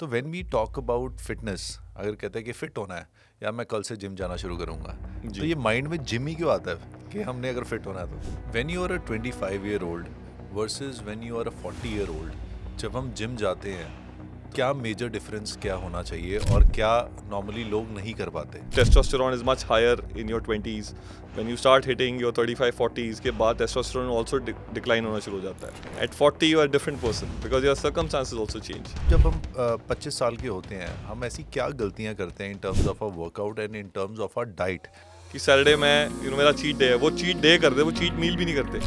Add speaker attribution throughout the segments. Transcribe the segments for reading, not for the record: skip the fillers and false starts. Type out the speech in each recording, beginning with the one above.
Speaker 1: तो when we talk about fitness, अगर कहते हैं कि फिट होना है या मैं कल से जिम जाना शुरू करूंगा,
Speaker 2: जी।
Speaker 1: तो ये माइंड में जिम ही क्यों आता है कि हमने अगर फिट होना है तो when you are a 25-year-old versus when you are a 40-year-old, जब हम जिम जाते हैं क्या मेजर डिफरेंस क्या होना चाहिए और क्या नॉर्मली लोग नहीं कर पाते?
Speaker 2: Testosterone is much higher in your 20s. When you start hitting your 35 40s के बाद testosterone also decline होना शुरू हो जाता है. At 40 you are a different person because your circumstances also change.
Speaker 1: जब हम 25 साल के होते हैं, हम ऐसी क्या गलतियां करते हैं in terms of our workout and in terms of our diet?
Speaker 2: कि सैटरडे में मेरा चीट डे है, वो चीट डे करते, वो चीट मील भी नहीं करते.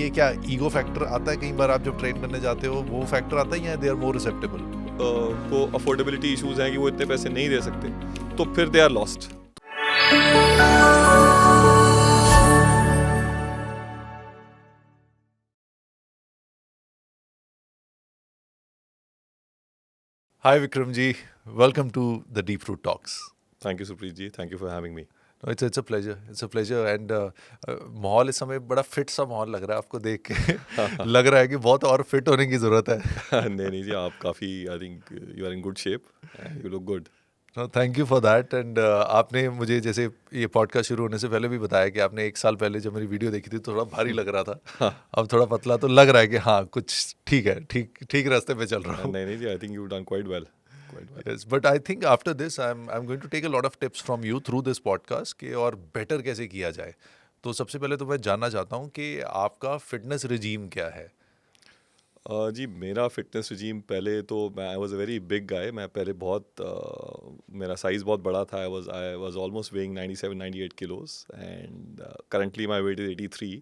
Speaker 1: ये क्या ईगो फैक्टर आता है? कई बार आप जब ट्रेन करने जाते हो वो फैक्टर आता है या दे आर मोर रिसेप्टेबल?
Speaker 2: को अफोर्डेबिलिटी इश्यूज हैं कि वो इतने पैसे नहीं दे सकते, तो फिर they are lost.
Speaker 1: Hi Vikram ji, welcome to the Deep Root Talks.
Speaker 2: Thank you Supreet ji, thank you for having me.
Speaker 1: No, it's a pleasure. It's a pleasure and माहौल इस समय बड़ा फिट सा माहौल लग रहा है आपको देख के. लग रहा है कि बहुत और फिट होने की ज़रूरत है.
Speaker 2: नहीं जी, आप काफ़ी I think you are in good shape, you look good.
Speaker 1: No, thank you for that. And आपने मुझे जैसे ये पॉडकास्ट शुरू होने से पहले भी बताया कि आपने 1 साल पहले जब मेरी वीडियो देखी थी तो थोड़ा भारी लग रहा था. अब थोड़ा पतला तो लग रहा है कि हाँ कुछ ठीक है, ठीक रास्ते पे चल रहा हूँ.
Speaker 2: नहीं जी, I think you done quite well.
Speaker 1: Yes, but I think after this I'm going to take a lot of tips from you through this podcast कि और बेटर कैसे किया जाए. तो सबसे पहले तो मैं जानना चाहता हूँ कि आपका फिटनेस रिजीम क्या है?
Speaker 2: जी, मेरा फिटनेस रिजीम पहले तो मैं आई was a very big guy. मैं पहले बहुत मेरा साइज़ बहुत बड़ा था. I was almost weighing 97 98 kilos and currently my weight is 83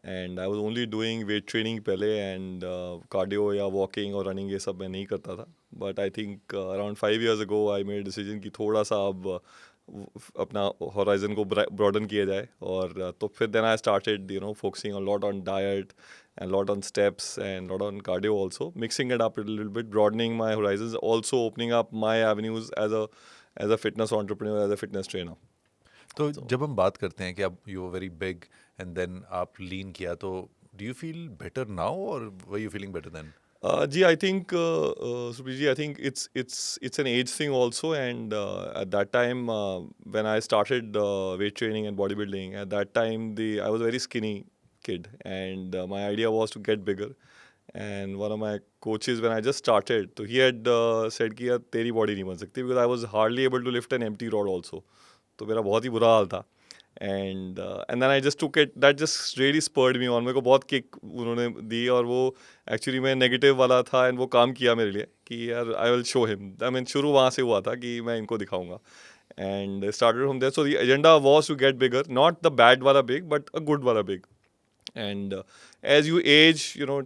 Speaker 2: and I was only doing weight training पहले एंड कार्डियो या वॉकिंग और रनिंग ये सब मैं नहीं करता था. But I think around 5 years ago I made decision कि थोड़ा सा अब अपना होराइजन को ब्रॉडन किया जाए. और तो फिर then I started focusing a lot on diet and lot on steps and lot on cardio also, mixing it up a little bit, broadening my horizons, also opening up my avenues as a fitness entrepreneur, as a fitness trainer.
Speaker 1: तो जब हम बात करते हैं कि अब you are very big and then आप lean किया, तो do you feel better now और were you feeling better then?
Speaker 2: Ji, I think, Supreet ji, I think it's an age thing also, and at that time when I started weight training and bodybuilding, at that time I was a very skinny kid, and my idea was to get bigger. And one of my coaches, when I just started, so he had said कि यार तेरी body नहीं बन सकती, because I was hardly able to lift an empty rod also. तो मेरा बहुत ही बुरा हाल था. And then I just took it, that just really spurred me on. मेरे को बहुत किक उन्होंने दी, और वो एक्चुअली मैं नेगेटिव वाला था एंड वो काम किया मेरे लिए कि यार I will show him. I mean शुरू वहाँ से हुआ था कि मैं इनको दिखाऊंगा. And started from there. So the agenda was to get bigger, not the bad वाला बिग बट अ गुड वाला big. And as you age,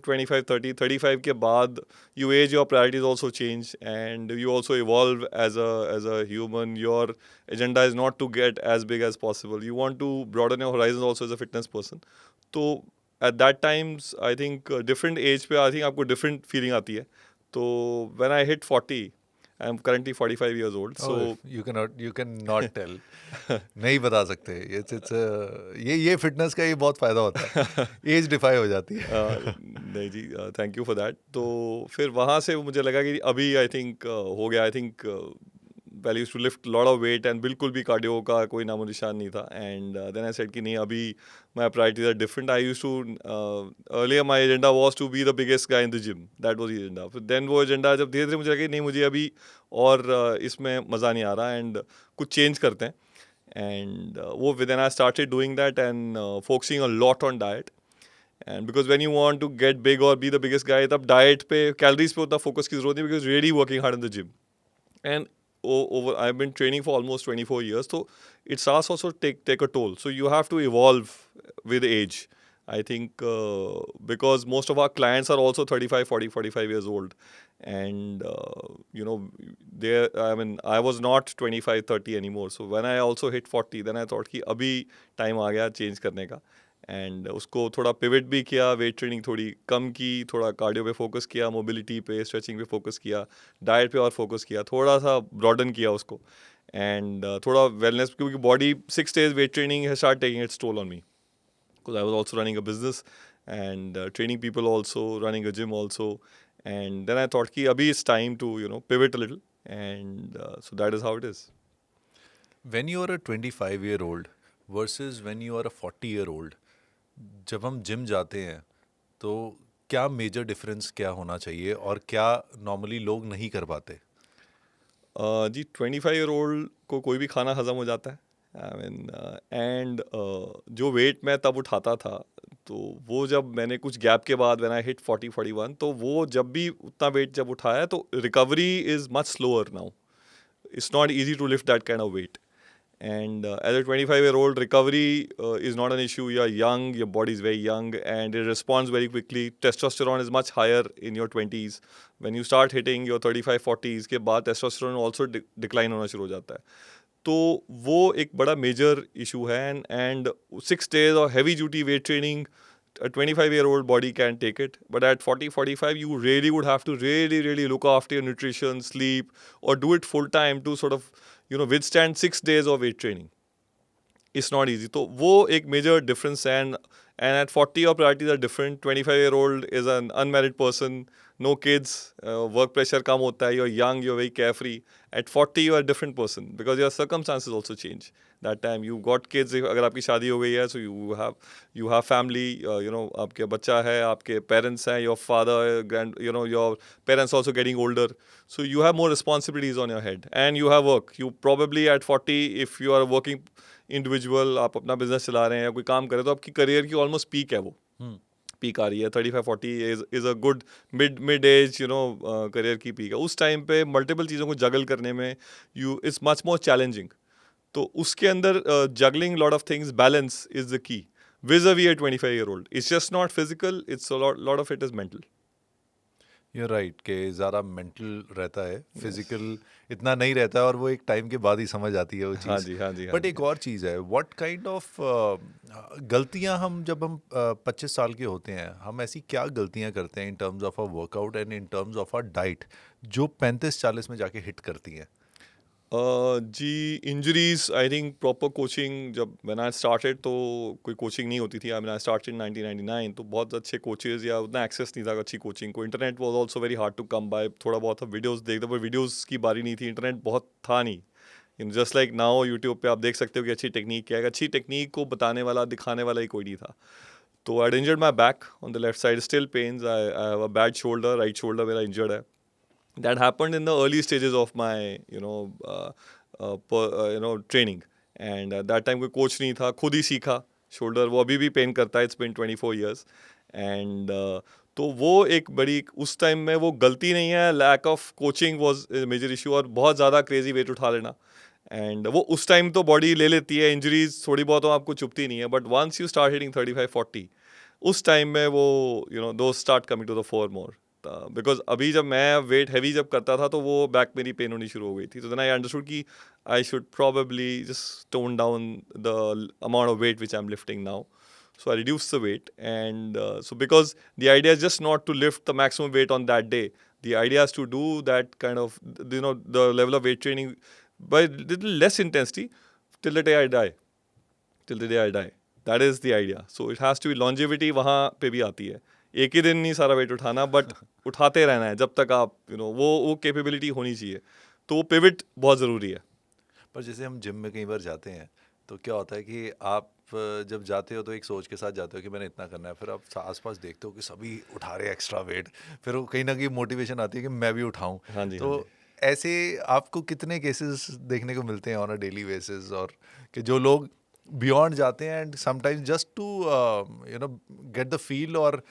Speaker 2: 25 30 35 के बाद, you age, your priorities also change, and you also evolve as a human. Your agenda is not to get as big as possible. You want to broaden your horizons also as a fitness person. तो at that times I think different age पे I think आपको different feeling आती है. तो when I hit 40, I am currently 45 years old. So
Speaker 1: you cannot tell. नहीं बता सकते. it's ये फिटनेस का ये बहुत फायदा होता है. एज डिफाई हो जाती है.
Speaker 2: नहीं जी, थैंक यू फॉर दैट. तो फिर वहाँ से मुझे लगा कि अभी आई थिंक हो गया. आई थिंक पहले used to lift lot of weight and बिल्कुल भी कार्डियो का कोई नामो निशान नहीं था. एंड देन आई सेड कि नहीं, अभी my priorities are different. I used to earlier my agenda was to be the biggest guy in the gym. That was the agenda. फिर देन वो एजेंडा जब धीरे धीरे मुझे लगा कि नहीं, मुझे अभी और इसमें मज़ा नहीं आ रहा एंड कुछ चेंज करते हैं. And then I started doing that and focusing a lot on diet. And because when you want to get big or be the biggest guy, तब diet पे, calories पे उतना focus की ज़रूरत नहीं, because really working hard in the gym. And I've been training for almost 24 years, so it starts also take a toll. So you have to evolve with age. I think because most of our clients are also 35, 40, 45 years old. And I was not 25, 30 anymore. So when I also hit 40, then I thought कि अभी time आ गया change करने का. And उसको थोड़ा pivot भी किया, weight training थोड़ी कम की, थोड़ा कार्डियो पे फोकस किया, मोबिलिटी पे, स्ट्रेचिंग पे फोकस किया, डाइट पे और फोकस किया, थोड़ा सा ब्रॉडन किया उसको. एंड थोड़ा वेलनेस, क्योंकि body 6 days weight training has start taking it's toll on me, because I was also running a business and training people also, running a gym also. And then I thought कि अभी it's time to pivot a little, and so that is how it is.
Speaker 1: When you are a 25-year-old versus when you are a 40-year-old, जब हम gym जाते हैं तो क्या major difference क्या होना चाहिए और क्या नॉर्मली लोग नहीं कर पाते?
Speaker 2: जी 25 ईयर ओल्ड को कोई भी खाना हजम हो जाता है. आई मीन एंड जो वेट मैं तब उठाता था, तो वो जब मैंने कुछ गैप के बाद व्हेन आई हिट 40-41, तो वो जब भी उतना वेट जब उठाया तो recovery is much slower now. It's not easy to lift that kind of weight. And as a 25-year-old, recovery is not an issue. You're young, your body is very young, and it responds very quickly. Testosterone is much higher in your 20s. When you start hitting your 35-40s के बाद testosterone also decline होना शुरू हो जाता है. तो वो एक बड़ा मेजर इशू है. and 6 days of heavy duty weight training, a 25-year-old body can take it, but at 40-45 you really would have to really look after your nutrition, sleep, or do it full time to sort of withstand 6 days of weight training. It's not easy. So वो एक major difference है. And at 40 your priorities are different. 25-year-old is an unmarried person, no kids, work pressure कम होता है, you're young, you're very carefree. At 40 you are a different person because your circumstances also change. That time you got kids, अगर आपकी शादी हो गई है, so you have family, आपके बच्चा है, आपके parents हैं, your father, your parents also getting older, so you have more responsibilities on your head and you have work. You probably at 40, if you are working individual, आप अपना business चला रहे हैं या कोई काम कर रहे हैं, तो आपकी करियर की ऑलमोस्ट पीक है. वो पीक आ रही है. 35-40 is a good mid age career की पीक है. उस टाइम पे मल्टीपल चीज़ों को जगल करने में इट्स मच मोर चैलेंजिंग. तो उसके अंदर juggling lot of things, balance is the key. Vis-à-vis a 25-year-old, it's just not physical, it's lot of it is mental.
Speaker 1: You're right कि ज़्यादा मेंटल रहता है, फिजिकल इतना नहीं रहता है, और वो एक टाइम के बाद ही समझ आती है वो
Speaker 2: हाँ
Speaker 1: चीज़.
Speaker 2: जी, हाँ जी, हाँ
Speaker 1: बट
Speaker 2: जी.
Speaker 1: एक और चीज़ है, व्हाट काइंड ऑफ गलतियां हम जब हम 25 साल के होते हैं, हम ऐसी क्या गलतियां करते हैं in terms of a workout and in terms of a diet जो 35-40 में जाके हिट करती हैं?
Speaker 2: जी injuries, I think proper coaching. जब मैंने आई स्टार्टेड तो कोई कोचिंग नहीं होती थी. I mean I started in 1999, तो बहुत अच्छे कोचेज या उतना एक्सेस नहीं था अच्छी कोचिंग को. Internet was also very hard to come by. थोड़ा बहुत वीडियोस देखते, पर वीडियोस की बारी नहीं थी. इंटरनेट बहुत था नहीं. जस्ट लाइक नाउ यूट्यूब पे आप देख सकते हो कि अच्छी टेक्निक क्या है. अच्छी टेक्निक को बताने वाला, दिखाने वाला ही कोई नहीं था. तो I injured my back on the left side, still pains. I have a bad shoulder, right shoulder मेरा इंजर्ड है. That happened in the early stages of my training. And at that time कोई coach नहीं था, खुद ही सीखा. Shoulder वो अभी भी पेन करता है. It's been 24 years. एंड तो वो एक बड़ी, उस टाइम में वो गलती नहीं है, lack of coaching was major issue. और बहुत ज़्यादा क्रेजी वेट उठा लेना. एंड वो उस टाइम तो बॉडी ले लेती है, इंजरीज थोड़ी बहुत तो आपको चुभती नहीं है. But once you start hitting 35-40, उस टाइम में वो दो start coming to the fore more. Because अभी जब मैं वेट हैवी जब करता था तो वो बैक मेरी पेन होनी शुरू हो गई थी. तो देन आई अंडरस्टूड कि I should probably just tone down the amount of weight which I'm lifting now. So I reduced the weight, and so because the idea is just not to lift the maximum weight on that day. The idea is to do that kind of the level of weight training by little less intensity till the day I die. Till the day I die. That is the idea. So it has to be longevity. वहाँ पे भी आती है. एक ही दिन नहीं सारा wait उठाना, बट उठाते रहना है जब तक आप वो कैपेबिलिटी होनी चाहिए. तो वो पिवट बहुत ज़रूरी है.
Speaker 1: पर जैसे हम जिम में कई बार जाते हैं तो क्या होता है कि आप जब जाते हो तो एक सोच के साथ जाते हो कि मैंने इतना करना है, फिर आप आसपास देखते हो कि सभी उठा रहे हैं एक्स्ट्रा वेट, फिर वो कहीं ना कहीं मोटिवेशन आती है कि मैं भी उठाऊं.
Speaker 2: हाँ जी,
Speaker 1: तो
Speaker 2: हाँ जी.
Speaker 1: ऐसे आपको कितने केसेस देखने को मिलते हैं ऑन अ डेली बेसिस, और कि जो लोग बियॉन्ड जाते हैं and sometimes just to get the feel और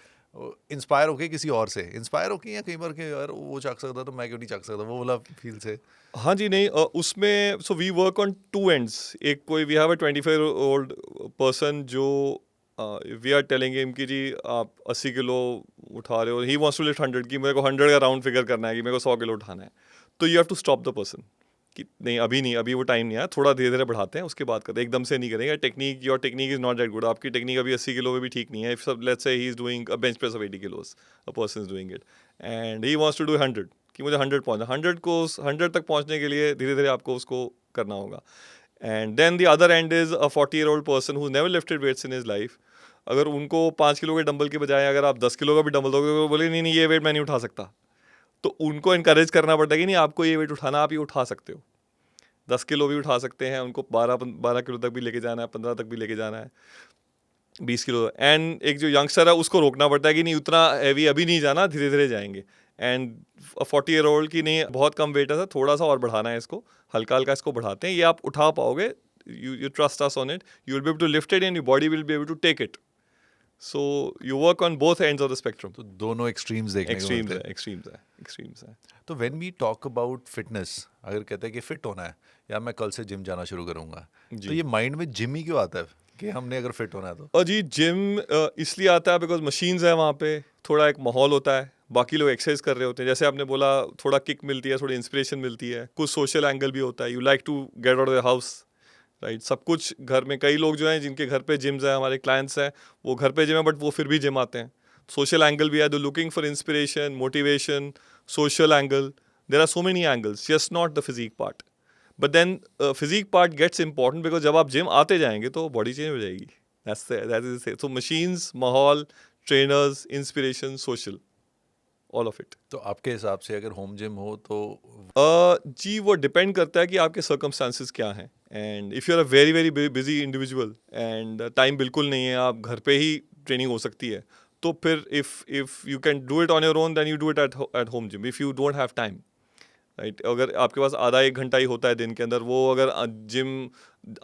Speaker 1: इंस्पायर होके किसी और से इंस्पायर होके, या कई बार के यार वो चख सकता तो मैं क्यों नहीं चख सकता, वो वाला फील से.
Speaker 2: हाँ जी, नहीं उसमें so we work on two ends. एक कोई we have a 25-year-old person जो वी आर टेलिंग हिम कि जी आप 80 किलो उठा रहे हो, ही वांट्स टू लिफ्ट 100, कि मेरे को 100 का राउंड फिगर करना है, कि मेरे को 100 किलो उठाना है. तो you have to stop the person कि नहीं, अभी नहीं, अभी वो टाइम नहीं आया, थोड़ा धीरे धीरे बढ़ाते हैं, उसके बाद करते हैं, एकदम से नहीं करेंगे. Technique, your technique is not that good. आपकी टेक्निक अभी 80 किलो में भी ठीक नहीं है. If let's say he is doing a bench press of 80 kilos, a person is doing it and he wants to do 100, कि मुझे 100 पहुंचना, 100 तक पहुंचने के लिए धीरे धीरे आपको उसको करना होगा. And then the other end is a 40-year-old person who never lifted weights in his life. अगर उनको 5 किलो के डंबल के बजाय अगर आप 10 किलो का भी डंबल दोगे तो वो बोले नहीं नहीं ये वेट मैं नहीं उठा सकता। तो उनको इनकरेज करना पड़ता है कि नहीं आपको ये वेट उठाना, आप ये उठा सकते हो, 10 किलो भी उठा सकते हैं, उनको 12 किलो तक भी लेके जाना है, 15 तक भी लेके जाना है, 20 किलो। एंड एक जो यंगस्टर है उसको रोकना पड़ता है कि नहीं उतना हैवी अभी नहीं जाना, धीरे धीरे जाएंगे। एंड 40-year-old की नहीं बहुत कम वेट है सर, थोड़ा सा और बढ़ाना है इसको, हल्का हल्का इसको बढ़ाते हैं, ये आप उठा पाओगे, you trust us on it, you will be able to lift it and your body will be able to take it. So you work on both ends of the spectrum.
Speaker 1: तो दोनों एक्सट्रीम्स देखने को
Speaker 2: Extremes
Speaker 1: मिलते
Speaker 2: है,
Speaker 1: हैं।
Speaker 2: extremes है।
Speaker 1: तो when we talk about fitness, अगर कहते हैं कि फिट होना है या मैं कल से जिम जाना शुरू करूंगा,
Speaker 2: जी।
Speaker 1: तो ये माइंड में जिम ही क्यों आता है कि हमने अगर फिट होना है तो?
Speaker 2: और जी जिम इसलिए आता है बिकॉज मशीन्स है वहाँ पे, थोड़ा एक माहौल होता है, बाकी लोग एक्सरसाइज कर रहे होते हैं, जैसे आपने बोला थोड़ा किक मिलती है, थोड़ी इंस्पिरेशन मिलती है, कुछ सोशल एंगल भी होता है, you like to get out of the house, right. सब कुछ घर में, कई लोग जो हैं जिनके घर पे जिम्स है, हमारे क्लाइंट्स हैं, वो घर पे जिम है बट वो फिर भी जिम आते हैं। सोशल एंगल भी है, दो looking for inspiration, motivation, social angle, there are so many angles, just not the physique part. But then physique part gets important because जब आप जिम आते जाएंगे तो बॉडी चेंज हो जाएगी। दैट इज सो मशीन्स, माहौल, trainers, inspiration, social, all of it.
Speaker 1: तो आपके हिसाब से अगर होम जिम हो तो
Speaker 2: जी वो डिपेंड करता है कि आपके सर्कमस्टांसिस क्या हैं। And if you are a very very busy individual and time बिल्कुल नहीं है, आप घर पे ही ट्रेनिंग हो सकती है, तो फिर if you can do it on your own then you do it at home gym. If you don't have time, right, अगर आपके पास आधा एक घंटा ही होता है दिन के अंदर, वो अगर जिम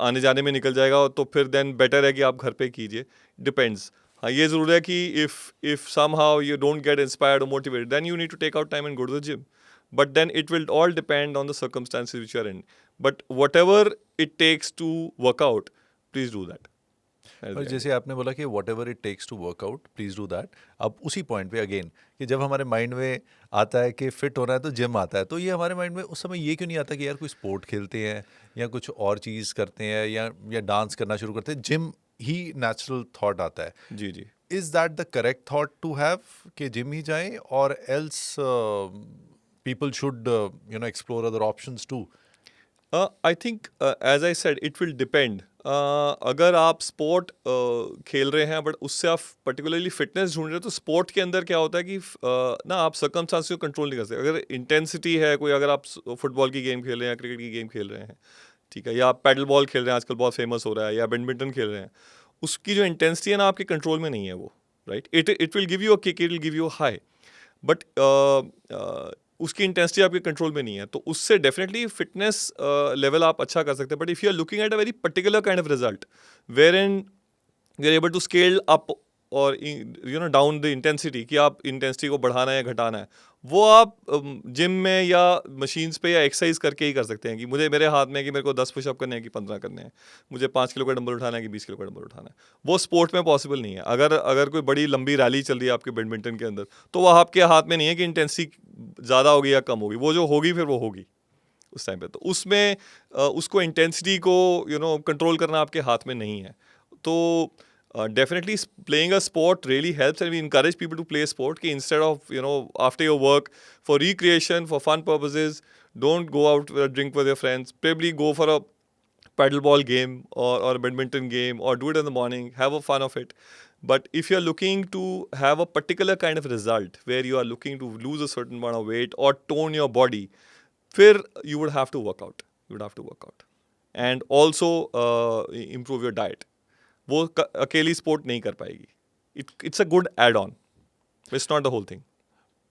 Speaker 2: आने जाने में निकल जाएगा तो फिर देन बेटर है कि आप घर पे कीजिए। डिपेंड्स। हाँ ये ज़रूर है कि if somehow you don't get inspired और motivated then you need to take out time and go to the gym, but then it will all depend on the circumstances which you are in. But whatever it takes to work out, please do that.
Speaker 1: और जैसे आपने बोला कि whatever it takes to work out please do that, अब उसी point पे again कि जब हमारे माइंड में आता है कि फिट होना है तो जिम आता है, तो ये हमारे माइंड में उस समय ये क्यों नहीं आता कि यार कोई स्पोर्ट खेलते हैं या कुछ और चीज़ करते हैं या डांस करना शुरू करते हैं, जिम ही नेचुरल थॉट आता है।
Speaker 2: जी जी।
Speaker 1: Is that the correct thought to have कि जिम ही जाएं, और else people should explore other options too?
Speaker 2: I think as I said it will depend. अगर आप स्पोर्ट खेल रहे हैं बट उससे आप पर्टिकुलरली फिटनेस ढूंढ रहे हैं, तो स्पोर्ट के अंदर क्या होता है कि ना आप सर्कमस्टांसेस को कंट्रोल नहीं कर सकते। अगर इंटेंसिटी है कोई, अगर आप फुटबॉल की गेम खेल रहे हैं या क्रिकेट की गेम खेल रहे हैं, ठीक है, या आप पैडल बॉल खेल रहे हैं, आजकल बहुत फेमस हो रहा है, या बैडमिंटन खेल रहे हैं, उसकी जो इंटेंसिटी है ना आपके कंट्रोल में नहीं है वो, right. It will give you a kick, it will give you a high, but उसकी इंटेंसिटी आपके कंट्रोल में नहीं है, तो उससे डेफिनेटली फिटनेस लेवल आप अच्छा कर सकते हैं। But if you are looking at a very particular kind of result wherein you are able to scale up और डाउन द इंटेंसिटी, कि आप इंटेंसिटी को बढ़ाना है या घटाना है, वो आप जिम में या मशीन्स पे या एक्सरसाइज करके ही कर सकते हैं। कि मुझे मेरे हाथ में है कि मेरे को 10 पुशअप करने हैं कि 15 करने हैं, मुझे 5 किलो का डंबल उठाना है कि 20 किलो का डंबल उठाना है, वो स्पोर्ट में पॉसिबल नहीं है। अगर कोई बड़ी लंबी रैली चल रही है आपके बैडमिंटन के अंदर, तो वो आपके हाथ में नहीं है कि इंटेंसिटी ज़्यादा होगी या कम होगी, वो जो होगी फिर वो होगी उस टाइम पे। तो उसमें उसको इंटेंसिटी को कंट्रोल करना आपके हाथ में नहीं है। तो definitely playing a sport really helps, and we encourage people to play sport, ki instead of after your work, for recreation, for fun purposes, don't go out drink with your friends, probably go for a paddle ball game or a badminton game, or do it in the morning, have a fun of it. But if you're looking to have a particular kind of result where you are looking to lose a certain amount of weight or tone your body, फिर you would have to work out and also improve your diet. वो अकेली sport नहीं कर पाएगी। It's a good add on, it's not the whole thing.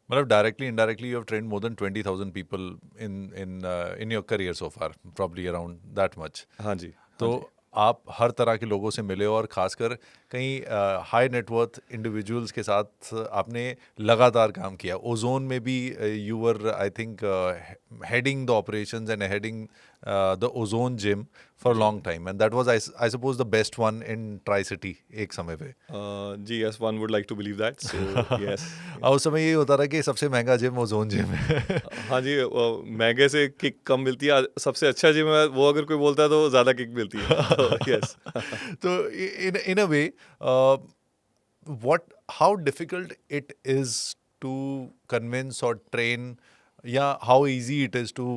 Speaker 1: मतलब directly indirectly you have trained more than 20,000 people in your career so far, probably around that much.
Speaker 2: हाँ जी।
Speaker 1: तो आप हर तरह के लोगों से मिले हो, और खासकर कई हाई नेटवर्थ इंडिविजुअल्स के साथ आपने लगातार काम किया। ओजोन में भी you were I think heading the operations and heading the ozone gym for long time, and that was I suppose the best one in tri city एक समय पे।
Speaker 2: जी yes, one would like to believe that, so yes.
Speaker 1: उस समय यही होता था कि सबसे महंगा जिम ओजोन जिम है।
Speaker 2: हाँ जी, महंगे से किक कम मिलती है, सबसे अच्छा जिम है वो अगर कोई बोलता है तो ज़्यादा किक मिलती है। तो यस।
Speaker 1: तो in a way, how difficult it is to convince or train, how easy it is to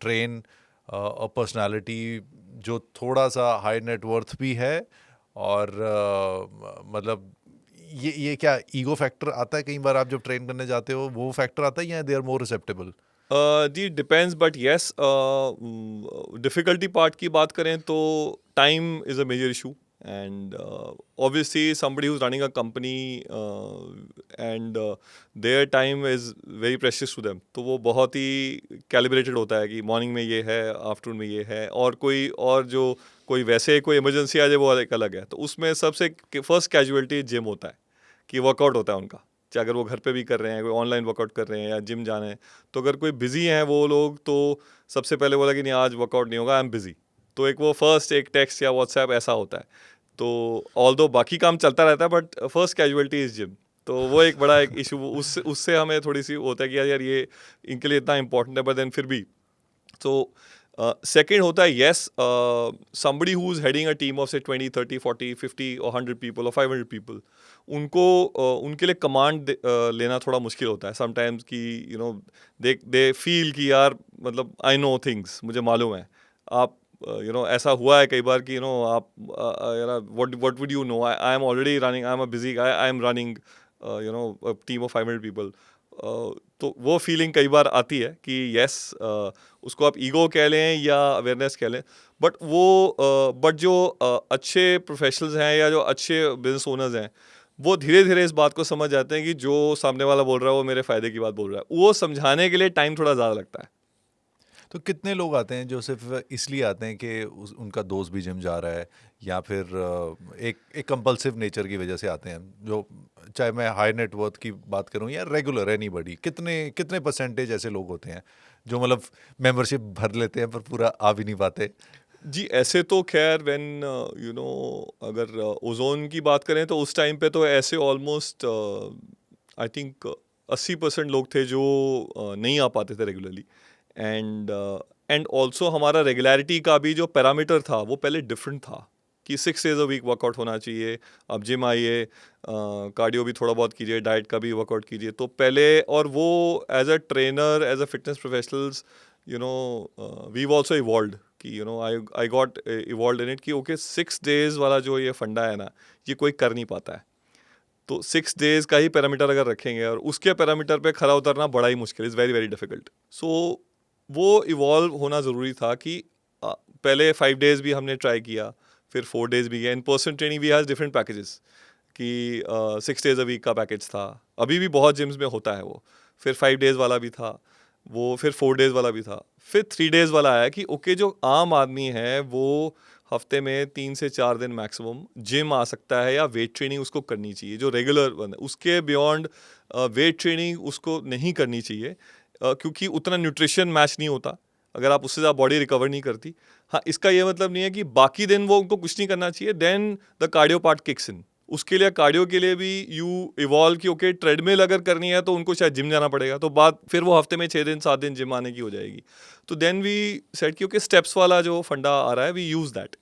Speaker 1: train a personality जो थोड़ा सा हाई नेट वर्थ भी है और मतलब ये क्या ईगो फैक्टर आता है कई बार आप जब ट्रेन करने जाते हो, वो फैक्टर आता है या दे आर मोर रिसेप्टेबल?
Speaker 2: जी depends, but yes, difficulty part की बात करें तो time is a major issue, and obviously somebody who's running a company and their time is very precious to them, तो वो बहुत ही कैलिब्रेटेड होता है कि मॉर्निंग में ये है, आफ्टरनून में ये है, और कोई और जो कोई वैसे कोई इमरजेंसी आ जाए वो एक अलग है। तो उसमें सबसे फर्स्ट कैजुअलिटी जिम होता है, कि वर्कआउट होता है उनका, चाहे अगर वो घर पे भी कर रहे हैं, कोई ऑनलाइन वर्कआउट कर रहे हैं या जिम जाना है। तो अगर कोई बिजी हैं वो लोग, तो सबसे पहले बोला कि नहीं आज वर्कआउट नहीं होगा, आई एम बिजी। तो एक वो फर्स्ट एक टेक्स्ट या व्हाट्सएप ऐसा होता है। तो ऑल्दो बाकी काम चलता रहता है, but first casualty is gym. तो वो एक बड़ा एक इशू, उससे उससे हमें थोड़ी सी होता है कि यार ये इनके लिए इतना इंपॉर्टेंट है, बट देन फिर भी। तो सेकेंड होता है yes, somebody who is heading a team of say 20 30 40 50 or 100 people or 500 people, उनको उनके लिए कमांड लेना थोड़ा मुश्किल होता है समटाइम्स, कि यू नो दे फील कि यार मतलब आई नो थिंग्स, मुझे मालूम है। आप यू नो ऐसा हुआ है कई बार कि यू नो आप यार what would you know, I am already running, I am a busy guy, I am running you know a team of 500 people. तो वो फीलिंग कई बार आती है कि यस, उसको आप ईगो कह लें या अवेयरनेस कह लें, बट जो अच्छे प्रोफेशनल्स हैं या जो अच्छे बिजनेस ओनर्स हैं, वो धीरे धीरे इस बात को समझ जाते हैं कि जो सामने वाला बोल रहा है वो मेरे फ़ायदे की बात बोल रहा है। वो समझाने के लिए टाइम थोड़ा ज़्यादा लगता है।
Speaker 1: तो कितने लोग आते हैं जो सिर्फ इसलिए आते हैं कि उनका दोस्त भी जिम जा रहा है, या फिर एक एक कंपल्सिव नेचर की वजह से आते हैं, जो चाहे मैं हाई नेटवर्थ की बात करूं या रेगुलर एनीबॉडी, कितने कितने परसेंटेज ऐसे लोग होते हैं जो मतलब मेंबरशिप भर लेते हैं पर पूरा आ भी नहीं पाते?
Speaker 2: जी, ऐसे तो ख़ैर व्हेन यू नो अगर ओज़ोन की बात करें तो उस टाइम पे तो ऐसे ऑलमोस्ट आई थिंक 80% लोग थे जो नहीं आ पाते थे रेगुलरली। एंड एंड ऑल्सो हमारा रेगुलैरिटी का भी जो पैरामीटर था वो पहले डिफरेंट था, कि 6 डेज़ अ वीक वर्कआउट होना चाहिए। आप जिम आइए, कार्डियो भी थोड़ा बहुत कीजिए, डाइट का भी वर्कआउट कीजिए। तो पहले, और वो as a trainer, as a fitness professionals, you know we also evolved, कि you know I got evolved in it, कि ओके 6 डेज़ वाला जो ये फंडा है ना, ये कोई कर नहीं पाता है। तो 6 डेज़ का ही पैरामीटर अगर रखेंगे और उसके पैरामीटर पे खरा उतरना बड़ा ही मुश्किल, इज़ वेरी वेरी डिफिकल्ट। सो वो इवॉल्व होना ज़रूरी था कि पहले 5 डेज़ भी हमने ट्राई किया, फिर 4 डेज़ भी किया। In person training we has different packages, कि 6 डेज़ अ वीक का पैकेज था, अभी भी बहुत जिम्स में होता है वो। फिर 5 डेज़ वाला भी था वो, फिर 4 डेज़ वाला भी था, फिर 3 डेज़ वाला आया कि ओके जो आम आदमी है वो हफ्ते में 3 से 4 दिन मैक्सिमम जिम आ सकता है, या वेट ट्रेनिंग उसको करनी चाहिए जो रेगुलर बंदा, उसके बियॉन्ड वेट ट्रेनिंग उसको नहीं करनी चाहिए, क्योंकि उतना न्यूट्रिशन मैच नहीं होता अगर आप उससे ज़्यादा बॉडी रिकवर नहीं करती। हाँ, इसका ये मतलब नहीं है कि बाकी दिन वो उनको कुछ नहीं करना चाहिए, then the cardio part kicks in. उसके लिए कार्डियो के लिए भी यू इवॉल्व कि ओके ट्रेडमिल अगर करनी है तो उनको शायद जिम जाना पड़ेगा, तो बात फिर वो हफ्ते में 6 दिन 7 दिन जिम आने की हो जाएगी। तो देन वी सेट कि ओके स्टेप्स वाला जो फंडा आ रहा है, वी यूज़ दैट,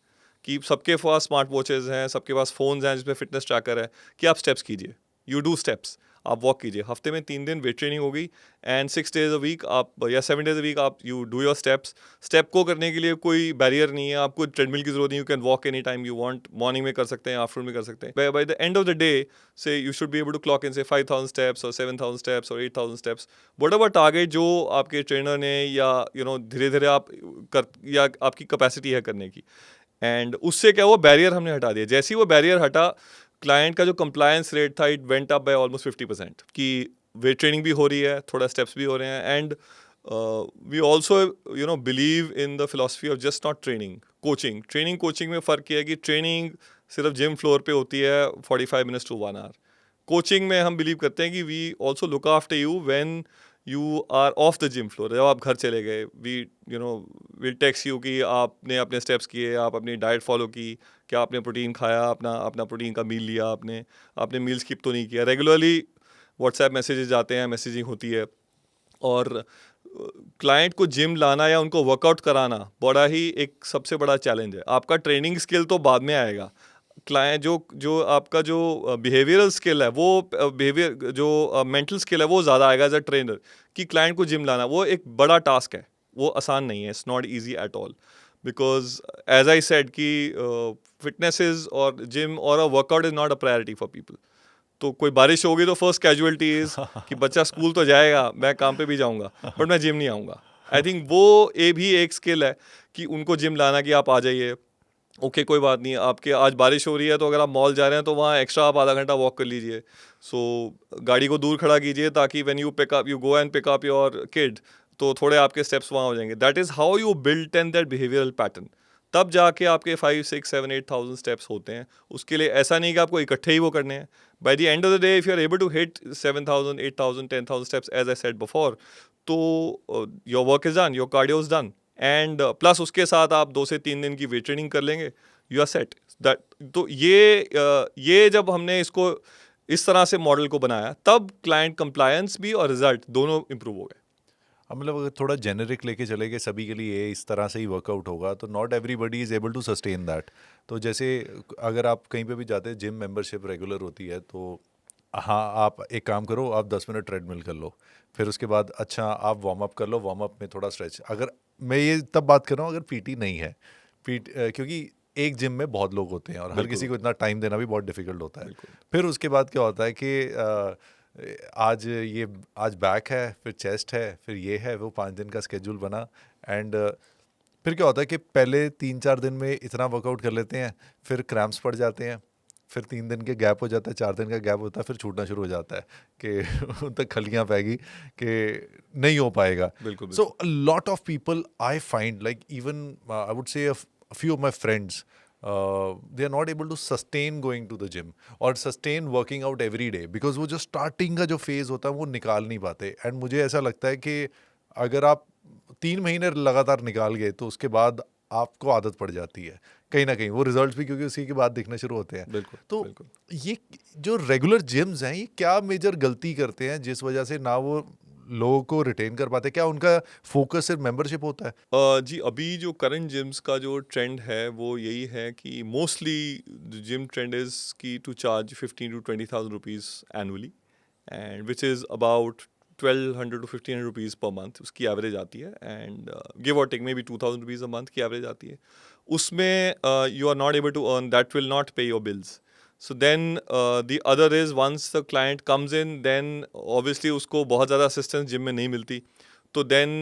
Speaker 2: कि सबके पास स्मार्ट वॉचेज़ हैं, सबके पास फ़ोन्स हैं जिसमें फिटनेस ट्रैकर है, कि आप स्टेप्स कीजिए, यू डू स्टेप्स, आप वॉक कीजिए। हफ्ते में 3 दिन वेट ट्रेनिंग होगी, एंड 6 डेज़ अ वीक आप, या 7 डेज़ अ वीक आप you do your steps. Step को करने के लिए कोई बैरियर नहीं है, आपको ट्रेडमिल की ज़रूरत नहीं, you can walk any time you want, morning में कर सकते हैं, आफ्टरनून में कर सकते हैं। By the end of the day से you should be able to clock in से 5000 स्टेप्स और 7000 स्टेप्स और 8000 स्टेप्स, व्हाटएवर टारगेट जो आपके ट्रेनर ने, या यू नो धीरे धीरे आप कर, या आपकी कैपेसिटी है करने की। एंड उससे क्या हुआ, बैरियर हमने हटा दिया। जैसे ही वो बैरियर हटा, क्लाइंट का जो कंप्लायंस रेट था, it went up by almost 50%, कि वेट ट्रेनिंग भी हो रही है, थोड़ा स्टेप्स भी हो रहे हैं, and we also you know believe in the philosophy of just not training, coaching. Training coaching में फ़र्क यह है कि ट्रेनिंग सिर्फ जिम फ्लोर पे होती है 45 मिनट्स टू 1 आवर। कोचिंग में हम बिलीव करते हैं कि we also look after you when you are off the gym floor. जब आप घर चले गए, we you know will text you कि आपने अपने स्टेप्स किए, आप अपनी डाइट फॉलो की, क्या आपने प्रोटीन खाया, अपना अपना प्रोटीन का मील लिया, आपने मील स्किप तो नहीं किया। रेगुलरली व्हाट्सएप मैसेजेस आते हैं, मैसेजिंग होती है, और क्लाइंट को जिम लाना या उनको वर्कआउट कराना बड़ा ही एक सबसे बड़ा चैलेंज है। आपका ट्रेनिंग स्किल तो बाद में आएगा, क्लाइंट जो जो आपका जो बिहेवियरल स्किल है, वो बिहेवियर जो मेंटल स्किल है वो ज़्यादा आएगा एज अ ट्रेनर, कि क्लाइंट को जिम लाना वो एक बड़ा टास्क है, वो आसान नहीं है, it's not easy at all. because as I said कि fitness is or gym or a workout is not a priority for people. तो कोई बारिश होगी तो फर्स्ट कैजुअलिटी इज कि बच्चा स्कूल तो जाएगा, मैं काम पे भी जाऊंगा, बट मैं जिम नहीं आऊँगा. आई थिंक वो ये भी एक स्किल है कि उनको जिम लाना, कि आप आ जाइए, ओके कोई बात नहीं, आपके आज बारिश हो रही है तो अगर आप मॉल जा रहे हैं तो वहाँ एक्स्ट्रा आप आधा घंटा वॉक कर लीजिए. सो गाड़ी को दूर खड़ा कीजिए ताकि when you pick up, you go and pick up your kid, तो थोड़े आपके स्टेप्स वहाँ हो जाएंगे. That is how you build and that behavioural pattern. तब जाके आपके 5, 6, 7, 8,000 स्टेप्स होते हैं. उसके लिए ऐसा नहीं कि आपको इकट्ठे ही वो करने हैं. By the end of the day if you are able to hit 7,000, 8,000, 10,000 steps as I said before, तो your work is done, your cardio is done. And plus उसके साथ आप 2 से 3 दिन की वेट ट्रेनिंग कर लेंगे, यू आर सेट. दैट तो ये जब हमने इसको इस तरह से मॉडल को बनाया, तब क्लाइंट कंप्लायंस भी और रिजल्ट दोनों इंप्रूव हो गए.
Speaker 1: अब मतलब अगर थोड़ा जेनरिक लेके चले गए सभी के लिए इस तरह से ही वर्कआउट होगा तो not everybody is able to sustain that. तो जैसे अगर आप कहीं पे भी जाते हैं, जिम मेंबरशिप रेगुलर होती है, तो हाँ आप एक काम करो, आप 10 मिनट ट्रेडमिल कर लो, फिर उसके बाद अच्छा आप वार्म अप कर लो, वार्म अप में थोड़ा स्ट्रेच. अगर मैं ये तब बात कर रहा हूँ अगर पीटी नहीं है, क्योंकि एक जिम में बहुत लोग होते हैं और हर किसी को इतना टाइम देना भी बहुत डिफिकल्ट होता है. फिर उसके बाद क्या होता है कि आज बैक है, फिर चेस्ट है, फिर ये है, वो 5 दिन का स्केड्यूल बना. एंड फिर क्या होता है कि पहले 3-4 दिन में इतना वर्कआउट कर लेते हैं, फिर क्रैम्प्स पड़ जाते हैं, फिर 3 दिन के गैप हो जाता है, 4 दिन का गैप होता है, फिर छूटना शुरू हो जाता है कि उन तक खलियाँ पैगी कि नहीं हो पाएगा.
Speaker 2: बिल्कुल.
Speaker 1: So a lot of people I find like even I would say a few of my friends, they are not able to sustain going to the gym or sustain working out every day because वो जो starting का जो phase होता है वो निकाल नहीं पाते. And मुझे ऐसा लगता है कि अगर आप 3 महीने लगातार निकाल गए तो उसके बाद आपको आदत पड़ जाती है कहीं ना कहीं, वो रिजल्ट्स भी क्योंकि उसी के बाद दिखने शुरू होते हैं.
Speaker 2: बिल्कुल.
Speaker 1: तो
Speaker 2: बिल्कुल.
Speaker 1: ये जो रेगुलर जिम्स हैं, ये क्या मेजर गलती करते हैं जिस वजह से ना वो लोगों को रिटेन कर पाते? क्या उनका फोकस सिर्फ मेंबरशिप होता है?
Speaker 2: जी, अभी जो करंट जिम्स का जो ट्रेंड है वो यही है कि मोस्टली जिम ट्रेंड इज़ की to charge 15 to 20,000 rupees annually, and which is about 1,200 to 1,500 rupees per month उसकी एवरेज आती है. एंड गिव और take maybe 2,000 rupees a month की एवरेज आती है. उसमें you are not able to earn, that will not pay your bills. So then the other is once the client comes in, then obviously उसको बहुत ज़्यादा assistance gym में नहीं मिलती, तो then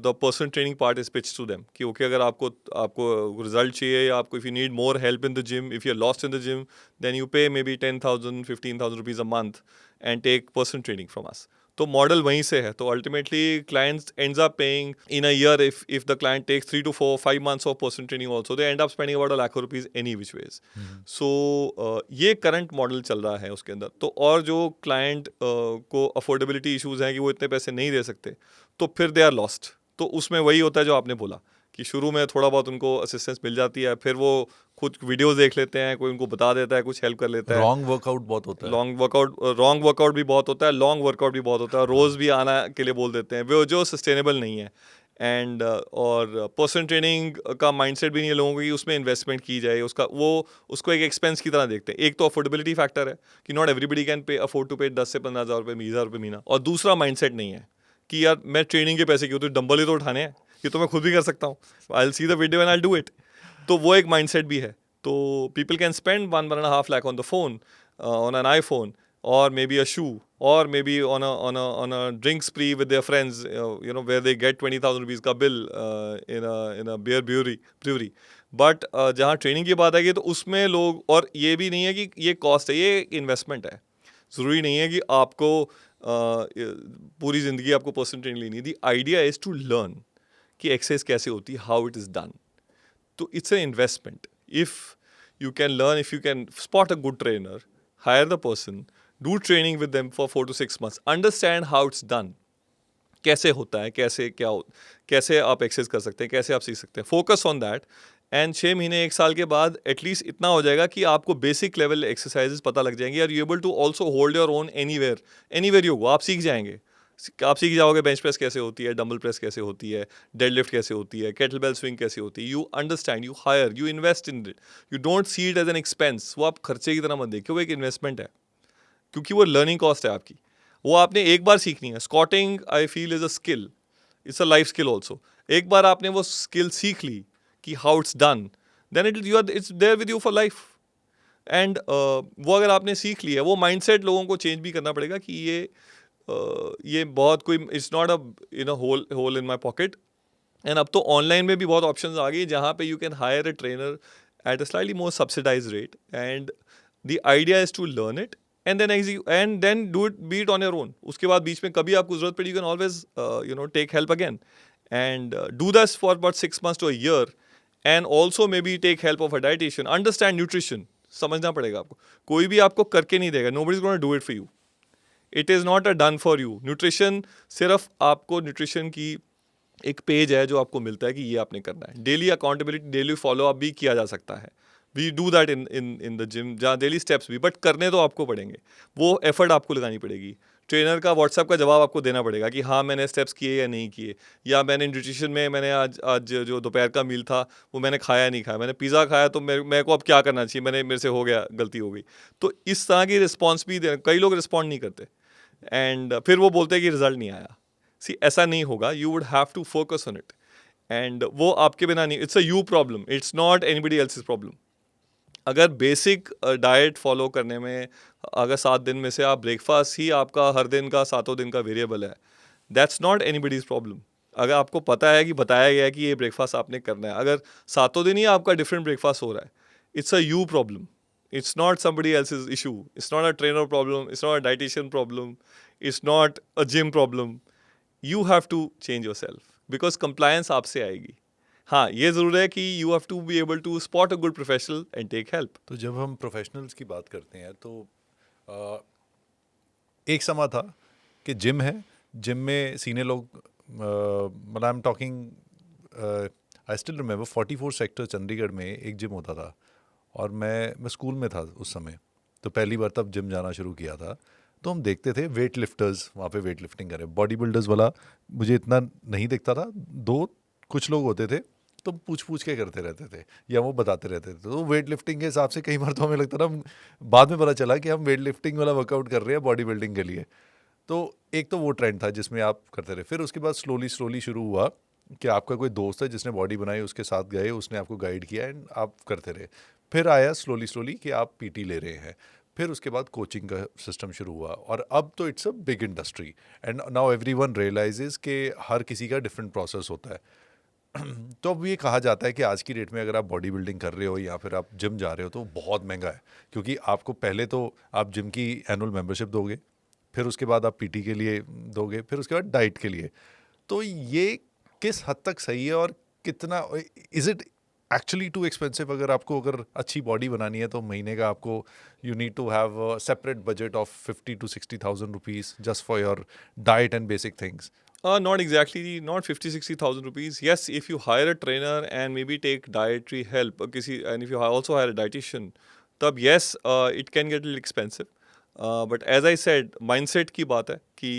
Speaker 2: the personal training part is pitched to them कि okay, अगर आपको result चाहिए या आपको if you need more help in the gym, if you're lost in the gym, then you pay maybe 10,000, 15,000 rupees a month and take personal training from us. तो model वहीं से है. तो ultimately clients ends up paying in a year, if the client takes 3 to 4, 5 months of personal training also, they end up spending about 1 lakh rupees any which ways. So ये current model चल रहा है उसके अंदर. तो और जो client को अफोर्डेबिलिटी इशूज़ हैं कि वो इतने पैसे नहीं दे सकते, तो फिर दे आर लॉस्ट. तो उसमें वही होता है जो आपने बोला कि शुरू में थोड़ा बहुत उनको असिस्टेंस मिल जाती है, फिर वो खुद वीडियोस देख लेते हैं, कोई उनको बता देता है, कुछ हेल्प कर लेता है.
Speaker 1: रॉन्ग वर्कआउट बहुत होता है.
Speaker 2: रॉन्ग वर्कआउट भी बहुत होता है, लॉन्ग वर्कआउट भी बहुत होता है, रोज़ भी आना के लिए बोल देते हैं, वो जो सस्टेनेबल नहीं है. एंड और पर्सनल ट्रेनिंग का माइंडसेट भी नहीं है लोगों को कि उसमें इन्वेस्टमेंट की जाए, उसको एक एक्सपेंस की तरह देखते हैं. एक तो अफोर्डेबिलिटी फैक्टर है कि not everybody can pay afford to pay 10 से 15,000 रुपये, 20,000 रुपये महीना. और दूसरा माइंडसेट नहीं है कि यार मैं ट्रेनिंग के पैसे क्यों, तो डंबल ही तो उठाने हैं, ये तो मैं खुद भी कर सकता हूँ, I will see the video and I will do it. तो वो एक माइंडसेट भी है. तो people can spend 1.5 lakh on the phone, on an iPhone, or maybe a shoe, or maybe on a drink spree with their friends, where they get 20,000 rupees का bill in a beer brewery. But जहाँ training की बात आएगी तो उसमें लोग, और ये भी नहीं है कि ये कॉस्ट है, ये इन्वेस्टमेंट है. ज़रूरी नहीं है कि आपको पूरी ज़िंदगी आपको पर्सनल ट्रेनिंग लेनी है. The idea is to learn कि एक्सरसाइज कैसे होती है, हाउ इट इज़ डन. तो it's an investment. If you can learn, if you can spot a good trainer, hire the person, do training with them for 4 to 6 months, understand how it's done, कैसे होता है, कैसे आप exercise कर सकते हैं, कैसे आप सीख सकते हैं, फोकस ऑन दैट. एंड 6 महीने 1 साल के बाद एटलीस्ट इतना हो जाएगा कि आपको बेसिक लेवल एक्सरसाइजेस पता लग जाएंगे. Are you able to also hold your own anywhere you go. आप सीख जाएंगे, आप सीख जाओगे बेंच प्रेस कैसे होती है, डंबल प्रेस कैसे होती है, डेडलिफ्ट कैसे होती है, केटलबेल स्विंग कैसे होती है. You understand, you hire, you invest in it. You don't see it as an expense. वो आप खर्चे की तरह मत देखिए, वो एक इन्वेस्टमेंट है, क्योंकि वो लर्निंग कॉस्ट है आपकी. वो आपने एक बार सीखनी है. Squatting I feel is a skill, it's a life skill also. एक बार आपने वो स्किल सीख ली कि how it's done, then it's there with you for life. And वो अगर आपने सीख लिया, वो माइंडसेट लोगों को चेंज भी करना पड़ेगा कि ये बहुत कोई, it's not a hole in my pocket. And अब तो ऑनलाइन में भी बहुत ऑप्शंस आ गई जहाँ पे you can hire a trainer at a slightly more subsidise rate. And the idea is to learn it and then do it, be it on your own. उसके बाद बीच में कभी आपको जरूरत पड़ी, you can always take help again and do this for about 6 months to a year. And also maybe take help of a dietitian. Understand nutrition, समझना पड़ेगा आपको. कोई भी आपको करके नहीं देगा. Nobody is gonna do it for you. It is not a done for you. Nutrition सिर्फ आपको, न्यूट्रिशन की एक पेज है जो आपको मिलता है कि ये आपने करना है. Daily accountability, daily follow up भी किया जा सकता है. We do that in the gym, जहाँ डेली स्टेप्स भी, बट करने तो आपको पड़ेंगे. वो एफर्ट आपको लगानी पड़ेगी. ट्रेनर का व्हाट्सएप का जवाब आपको देना पड़ेगा कि हाँ मैंने स्टेप्स किए या नहीं किए, या मैंने न्यूट्रिशन में मैंने आज जो दोपहर का मील था वो मैंने खाया या नहीं खाया, मैंने पिज़्ज़ा खाया तो मेरे को अब क्या करना चाहिए, मेरे से हो गया, गलती हो गई. तो इस तरह की रिस्पॉन्स भी दे. कई लोग रिस्पॉन्ड नहीं करते एंड फिर वो बोलते हैं कि रिजल्ट नहीं आया. सी, ऐसा नहीं होगा. You would have to focus on it. And वो आपके बिना नहीं. It's a you problem, it's not anybody else's problem. अगर बेसिक डाइट फॉलो करने में, अगर 7 दिन में से आप ब्रेकफास्ट ही आपका हर दिन का 7 दिन का वेरिएबल है, दैट्स नॉट एनीबडीज प्रॉब्लम. अगर आपको पता है कि बताया गया है कि ये ब्रेकफास्ट आपने करना है, अगर 7 दिन ही आपका डिफरेंट ब्रेकफास्ट हो रहा है, it's a you problem. It's not somebody else's issue. It's not a trainer problem. It's not a dietitian problem. It's not a gym problem. You have to change yourself because compliance आपसे आएगी. हाँ, ये ज़रूर है कि you have to be able to spot a good professional and take help.
Speaker 1: तो जब हम प्रोफेशनल्स की बात करते हैं तो आ, एक समय था कि जिम है, जिम में सीनियर लोग, मतलब I am talking, I still remember 44 sector Chandigarh में एक जिम होता था और मैं स्कूल में था उस समय. तो पहली बार तब जिम जाना शुरू किया था. तो हम देखते थे वेट लिफ्टर्स वहाँ पे वेट लिफ्टिंग करें. बॉडी बिल्डर्स वाला मुझे इतना नहीं दिखता था. कुछ लोग होते थे तो पूछ के करते रहते थे या वो बताते रहते थे. तो वेट लिफ्टिंग के हिसाब से कई बार तो हमें लगता था, बाद में पता चला कि हम वेट लिफ्टिंग वाला वर्कआउट कर रहे हैं बॉडी बिल्डिंग के लिए. तो एक तो वो ट्रेंड था जिसमें आप करते रहे. फिर उसके बाद स्लोली शुरू हुआ कि आपका कोई दोस्त है जिसने बॉडी बनाई, उसके साथ गए, उसने आपको गाइड किया एंड आप करते रहे. फिर आया स्लोली कि आप पीटी ले रहे हैं. फिर उसके बाद कोचिंग का सिस्टम शुरू हुआ और अब तो it's a big industry and now everyone realises कि हर किसी का डिफरेंट प्रोसेस होता है. तो अब ये कहा जाता है कि आज की डेट में अगर आप बॉडी बिल्डिंग कर रहे हो या फिर आप जिम जा रहे हो तो बहुत महंगा है, क्योंकि आपको पहले तो आप जिम की एनुअल मेंबरशिप दोगे, फिर उसके बाद आप पीटी के लिए दोगे, फिर उसके बाद डाइट के लिए. तो ये किस हद तक सही है और कितना, is it actually too expensive? अगर अच्छी बॉडी बनानी है तो महीने का आपको you need to have a separate budget of 50,000 to 60,000 rupees just for your diet and basic things.
Speaker 2: Not exactly, not 50,000-60,000 rupees. Yes, if you hire a trainer and maybe take dietary help, and if you also hire a dietitian, तब yes, it can get a little expensive. But as I said, mindset की बात है कि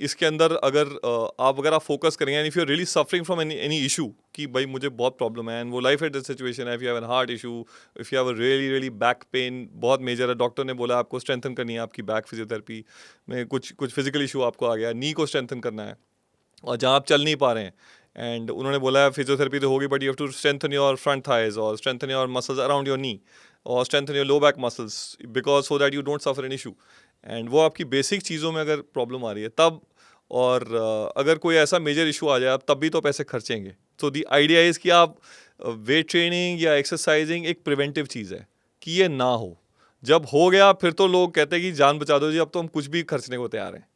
Speaker 2: इसके अंदर अगर आप focus करेंगे, and if you're really suffering from any issue कि भाई मुझे बहुत प्रॉब्लम है, and वो लाइफ एट सिचुएशन है, if you have a heart issue, if you have a really back pain बहुत मेजर है, डॉक्टर ने बोला आपको स्ट्रेंथन करनी है आपकी बैक, फिजियोथेरेपी में कुछ फिजिकल इशू आपको आ गया, नी को स्ट्रेंथन करना है और जहाँ आप चल नहीं पा रहे हैं, एंड उन्होंने बोला फिजियोथेरेपी तो होगी but you have to strengthen your front thighs और strengthen your muscles around your knee और strengthen your low back muscles because so that you don't suffer an issue. And वो आपकी बेसिक चीज़ों में अगर प्रॉब्लम आ रही है तब, और अगर कोई ऐसा मेजर इशू आ जाए आप तब भी तो पैसे खर्चेंगे. तो दी आइडिया इज़ कि आप वेट ट्रेनिंग या एक्सरसाइजिंग एक प्रिवेंटिव चीज़ है कि ये ना हो. जब हो गया फिर तो लोग कहते हैं कि जान बचा दो जी, अब तो हम कुछ भी खर्चने को तैयार हैं.